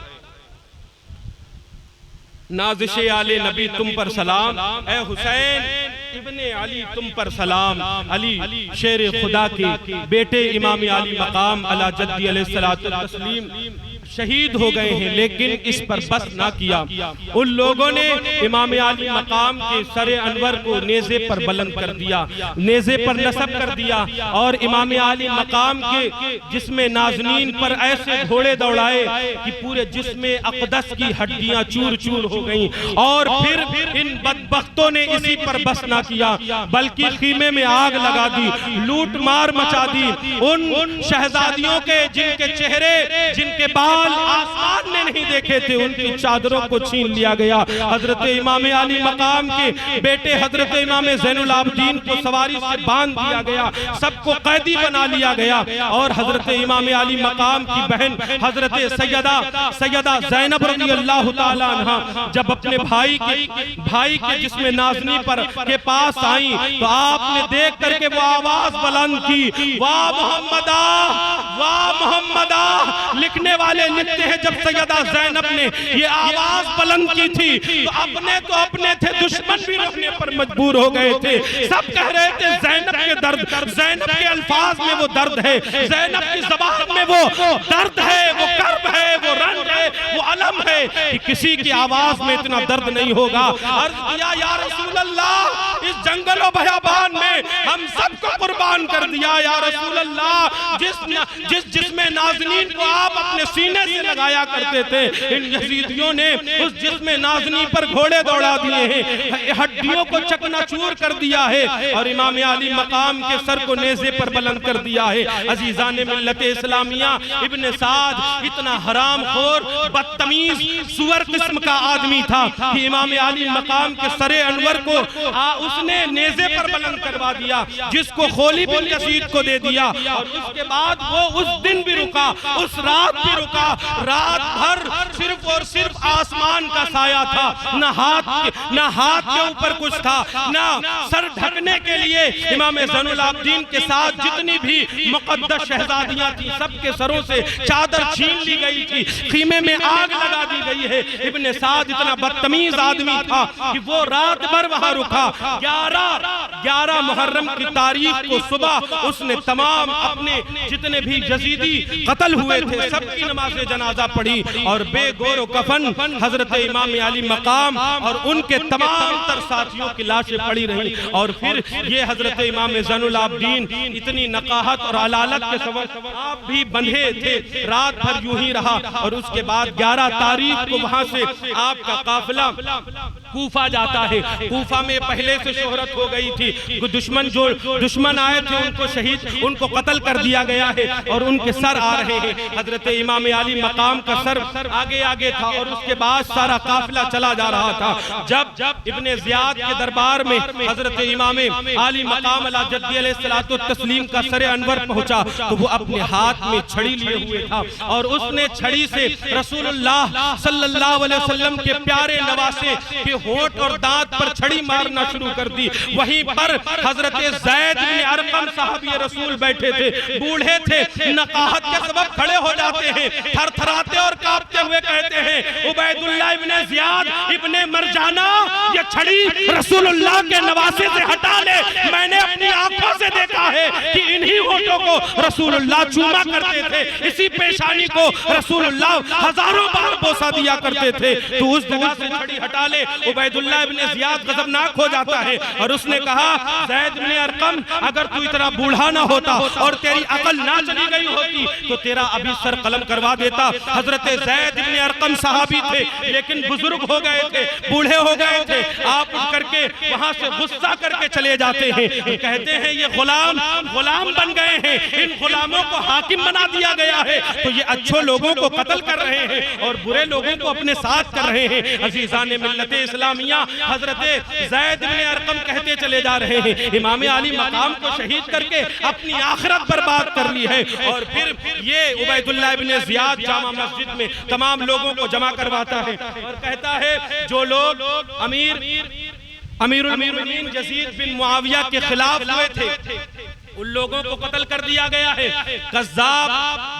Speaker 1: نازش آل نبی تم پر سلام, اے حسین ابن علی تم پر سلام. علی شیر خدا کے بیٹے امام علی مقام علی جدی علیہ السلام شہید ہو گئے ہیں، لیکن اس پر بس نہ کیا۔ ان لوگوں نے امام عالی مقام کے سر انور کو نیزے پر بلند کر دیا، نیزے پر نصب کر دیا، اور امام عالی مقام کے جسم نازنین پر ایسے گھوڑے دوڑائے کہ پورے جسم اقدس کی ہڈیاں چور چور ہو گئیں۔ اور پھر ان بدبختوں نے اسی پر بس نہ کیا بلکہ خیمے میں آگ لگا دی، لوٹ مار مچا دی۔ ان شہزادیوں کے جن کے چہرے، جن کے بال آسمان نے نہیں دیکھے تھے، ان کی چادروں کو چھین لیا گیا۔ حضرت امام عالی مقام کے بیٹے حضرت امام زین العابدین کو سواری سے باندھ دیا گیا، سب کو قیدی بنا لیا گیا، اور حضرت امام عالی مقام کی بہن حضرت سیدہ زینب رضی اللہ تعالیٰ عنہ جب اپنے بھائی کے جسم نازنی پر کے پاس آئیں تو آپ نے دیکھ کر کے وہ آواز بلند کی، واہ محمدہ، واہ محمدہ۔ لکھنے والے لکھتے ہیں جب سیدہ زینب نے یہ آواز بلند کی تھی تو اپنے تھے، دشمن بھی روکنے پر مجبور ہو گئے تھے۔ سب کہہ رہے تھے زینب کے درد، زینب کے الفاظ میں وہ درد ہے، زینب کی زبان میں وہ درد ہے، وہ کرب ہے، وہ رنج ہے، وہ علم ہے کہ کسی کی آواز میں اتنا درد نہیں ہوگا۔ عرض کیا یا رسول اللہ، اس جنگل و بیابان میں ہم سب کو قربان کر دیا یا رسول اللہ۔ جس جسم نازنین کو آپ اپنے سینے سے لگایا کرتے تھے، ان یزیدیوں نے اس جسم نازنین پر گھوڑے دوڑا دیے ہیں، ہڈیوں کو چکنا چور کر دیا ہے، اور امام عالی مقام کے سر کو نیزے پر بلند کر دیا ہے۔ عزیزان ملت اسلامیہ، ابن سعد اتنا حرام خور، بدتمیز، سور قسم کا آدمی تھا کہ امام عالی مقام کے سر انور کو اس نے نیزے پر بلند کروا دیا، جس کو خولی بن یزید کو دے دیا، اور اس کے بعد وہ اس دن بھی رکا، اس رات بھی رکا۔ رات بھر صرف اور صرف آسمان کا سایہ تھا، نہ ہاتھ کے اوپر کچھ تھا، نہ سر ڈھکنے کے لیے امام زین العابدین کے ساتھ جتنی بھی مقدس شہزادیاں تھیں سب کے سروں سے چادر چھین لی گئی تھی، خیمے میں آگ لگا دی گئی ہے۔ ابن سعد اتنا بدتمیز آدمی تھا کہ وہ رات بھر وہاں رکا۔ 11 محرم کی تاریخ کو صبح اس نے تمام اپنے جتنے بھی یزیدی قتل ہوئے تھے سب کی نماز جنازہ پڑھی، اور بے گور و کفن حضرت امام عالی مقام اور ان کے تمام تر ساتھیوں کی لاشیں پڑی رہی۔ اور پھر یہ حضرت امام زین العابدین اتنی نقاہت اور علالت کے سبب آپ بھی بندھے تھے، رات بھر یوں ہی رہا، اور اس کے بعد 11 تاریخ کو وہاں سے آپ کا قافلہ کوفہ جاتا ہے۔ کوفہ میں پہلے سے شہرت ہو گئی تھی، دشمن آئے تھے ان کو قتل کر دیا گیا ہے، اور ان کے سر آ رہے ہیں۔ حضرت امام عالی مقام کا سر آگے تھا، اور اس کے بعد سارا قافلہ چلا جا رہا تھا۔ جب ابن زیاد کے دربار میں حضرت امام عالی مقام علی جدی علیہ الصلوۃ والتسلیم کا سر انور پہنچا تو وہ اپنے ہاتھ میں چھڑی لیے ہوئے تھا، اور اس نے چھڑی سے رسول اللہ صلی اللہ علیہ وسلم کے پیارے نواسے کے ہونٹ اور دانت پر چھڑی مارنا شروع کر دی۔ وہیں پر حضرت زید بن ارقم صحابی رسول بیٹھے تھے، بوڑھے تھے، نقاہت کے سبب کھڑے ہو جاتے ہیں، تھر تھراتے اور کانپتے ہوئے کہتے ہیں عبید اللہ ابن زیاد ابن مرجانہ، یہ چھڑی رسول اللہ کے نواسے سے ہٹا لے، میں نے اپنی آنکھوں سے دیکھا ہے کہ انہی ہونٹوں کو رسول اللہ چوما کرتے تھے، اسی پیشانی کو رسول اللہ ہزاروں بار بوسہ دیا کرتے تھے، تو اس جگہ سے چھڑی ہٹا لے۔ عبید اللہ ابن زیاد غضبناک ہو جاتا ہے، اور اس نے کہا زید بن ارقم، اگر تو اتنا بوڑھا نہ ہوتا اور تیری عقل نہ چلی گئی ہوتی تو تیرا ابھی سر قلم کروا دیتا۔ حضرت زید بن ارقم صحابی تھے لیکن بزرگ ہو گئے تھے، بوڑھے ہو گئے تھے، آپ اٹھ کر کے وہاں سے غصہ کر کے چلے جاتے ہیں، کہتے ہیں یہ غلام بن گئے ہیں، ان غلاموں کو حاکم بنا دیا گیا ہے، تو یہ اچھے لوگوں کو قتل کر رہے ہیں اور برے لوگوں کو اپنے ساتھ کر رہے ہیں۔ عزیزان ملت اسلامیہ، حضرت زید بن ارقم کہتے چلے جا رہے ہیں امام عالی مقام کو شہید کر کے اپنی آخرت برباد کر لی ہے، اور پھر یہ عبید اللہ ابن زیاد جامع مسجد میں تمام لوگوں کو جمع کرواتا ہے اور کہتا ہے جو لوگ امیر المومنین یزید بن معاویہ کے خلاف ہوئے تھے ان لوگوں کو قتل کر دیا گیا ہے۔ قذاب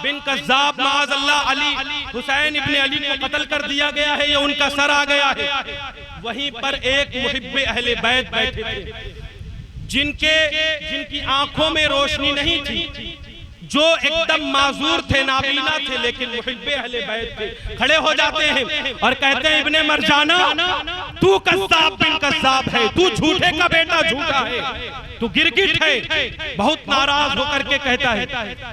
Speaker 1: بن قذاب معاذ اللہ علی حسین ابن علی کو قتل کر دیا گیا ہے، یہ ان کا سر آ گیا ہے۔ وہیں پر ایک محب اہل بیت بیٹھے تھے جن کی آنکھوں میں روشنی نہیں تھی، جو ایک دم معذور تھے، نابینا تھے، لیکن محب اہل بیت تھے، کھڑے ہو جاتے ہیں اور کہتے ہیں ابن مرجانہ تو قذاب بن قذاب ہے، تو جھوٹے کا بیٹا جھوٹا ہے، تو گرگٹ ہے۔ بہت ناراض ہو کر کے کہتا ہے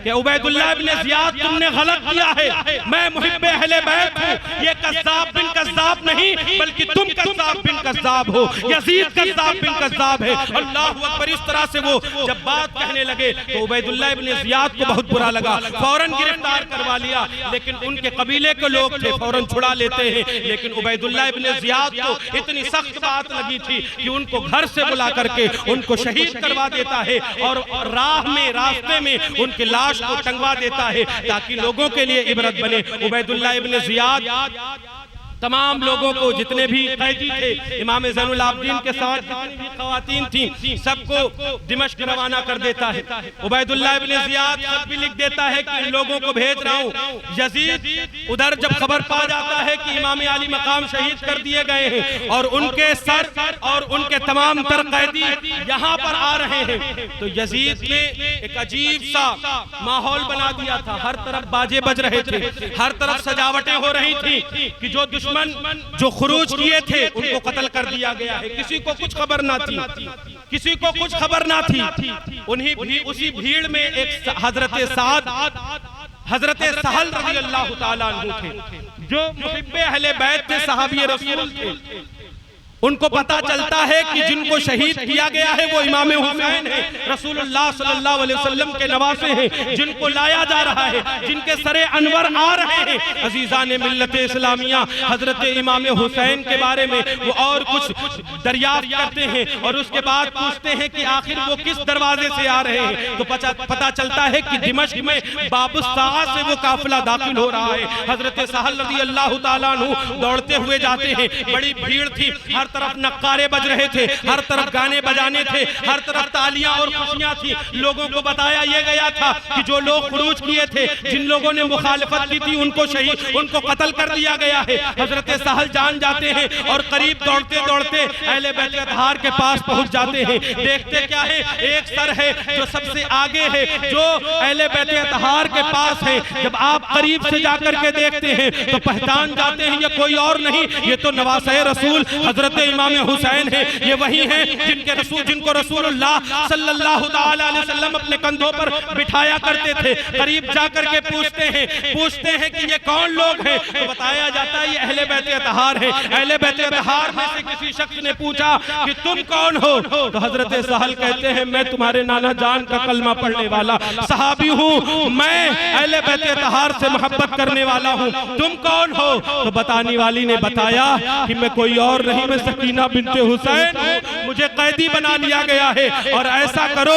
Speaker 1: کہ عبیداللہ ابن زیاد تم نے غلط کیا ہے، میں محب اہل بیت ہوں، یہ قذاب بن قذاب نہیں بلکہ تم قذاب بن قذاب ہو، یزید قذاب بن قذاب ہے۔ اللہ اکبر۔ اس طرح سے وہ جب بات کہنے لگے تو عبیداللہ ابن زیاد کو بہت برا لگا، فوراً گرفتار کروا لیا، لیکن ان کے قبیلے کے لوگ تھے، فوراً چھڑا لیتے ہیں، لیکن عبیداللہ ابن زیاد کو اتنی سخت بات لگی تھی کہ ان کو گھر سے بلا کر کے ان کو شہید کروا دیتا ہے اور راستے میں ان کی لاش کو ٹنگوا دیتا ہے تاکہ لوگوں کے لیے عبرت بنے۔ عبیداللہ ابن زیاد تمام لوگوں کو، جتنے بھی قیدی تھے، امام زین العابدین کے ساتھ جتنی بھی خواتین تھیں، سب کو دمشق روانہ کر دیتا ہے۔ عبیداللہ ابن زیاد خط بھی لکھ دیتا ہے کہ ان لوگوں کو بھیج رہا ہوں۔ یزید ادھر جب خبر پا جاتا ہے کہ امام علی مقام شہید کر دیے گئے ہیں اور ان کے سر اور ان کے تمام تر قیدی یہاں پر آ رہے ہیں، تو یزید نے ایک عجیب سا ماحول بنا دیا تھا۔ ہر طرف باجے بج رہے تھے، ہر طرف سجاوٹیں ہو رہی تھیں کہ جو دشمن جو خروج کیے تھے ان کو قتل کر دیا گیا ہے۔ کسی کو کچھ خبر نہ تھی، کسی کو کچھ خبر نہ تھی۔ اسی بھیڑ میں ایک حضرت سعد، حضرت سہل رضی اللہ تعالیٰ عنہ تھے، جو محب اہل بیت تھے، صحابی رسول تھے۔ ان کو پتا چلتا ہے کہ جن کو شہید کیا گیا ہے وہ امام حسین ہیں، رسول اللہ صلی اللہ علیہ وسلم کے نواسے ہیں، جن کو لایا جا رہا ہے، جن کے سر انور آ رہے ہیں۔ عزیزان ملت اسلامیہ، حضرت امام حسین کے بارے میں وہ اور کچھ دریافت کرتے ہیں اور اس کے بعد پوچھتے ہیں کہ آخر وہ کس دروازے سے آ رہے ہیں، تو پتا چلتا ہے کہ دمشق میں باب الساعہ سے وہ قافلہ داخل ہو رہا ہے۔ حضرت سہل رضی اللہ تعالیٰ عنہ دوڑتے ہوئے جاتے ہیں، بڑی بھیڑ تھی، ہر طرف نقارے بج رہے تھے، ہر طرف گانے بجانے تھے، ہر طرف تالیاں اور خوشیاں تھی۔ لوگوں کو بتایا یہ گیا تھا کہ جو لوگ خروج کیے تھے، جن لوگوں نے مخالفت کی تھی، ان کو قتل کر دیا گیا ہے۔ حضرت سہل جان جاتے ہیں اور قریب دوڑتے دوڑتے اہل بیت اطہار کے پاس پہنچ جاتے ہیں۔ دیکھتے کیا ہے، ایک سر ہے جو سب سے آگے ہے، جو اہل بیت اطہار کے پاس ہے۔ جب آپ قریب سے جا کر کے دیکھتے ہیں تو پہچان جاتے ہیں یہ کوئی اور نہیں، یہ تو نواسۂ رسول حضرت امام حسین ہے۔ یہ وہی ہیں جن کو رسول اللہ صلی اللہ تعالیٰ علیہ وسلم اپنے کندھوں پر بٹھایا کرتے تھے۔ قریب جا کر کے پوچھتے ہیں کہ یہ کون لوگ ہیں، تو بتایا جاتا ہے یہ اہل بیت اطہار ہیں۔ اہل بیت اطہار میں سے کسی شخص نے پوچھا کہ تم کون ہو، تو حضرت سہل کہتے ہیں میں تمہارے نانا جان کا کلمہ پڑھنے والا صحابی ہوں، میں اہل بیت اطہار سے محبت کرنے والا ہوں، تم کون ہو؟ تو بتانے والی نے بتایا کہ میں کوئی اور نہیں، میں سکینہ بنت حسین ہوں، مجھے قیدی بنا لیا گیا ہے اور ایسا کرو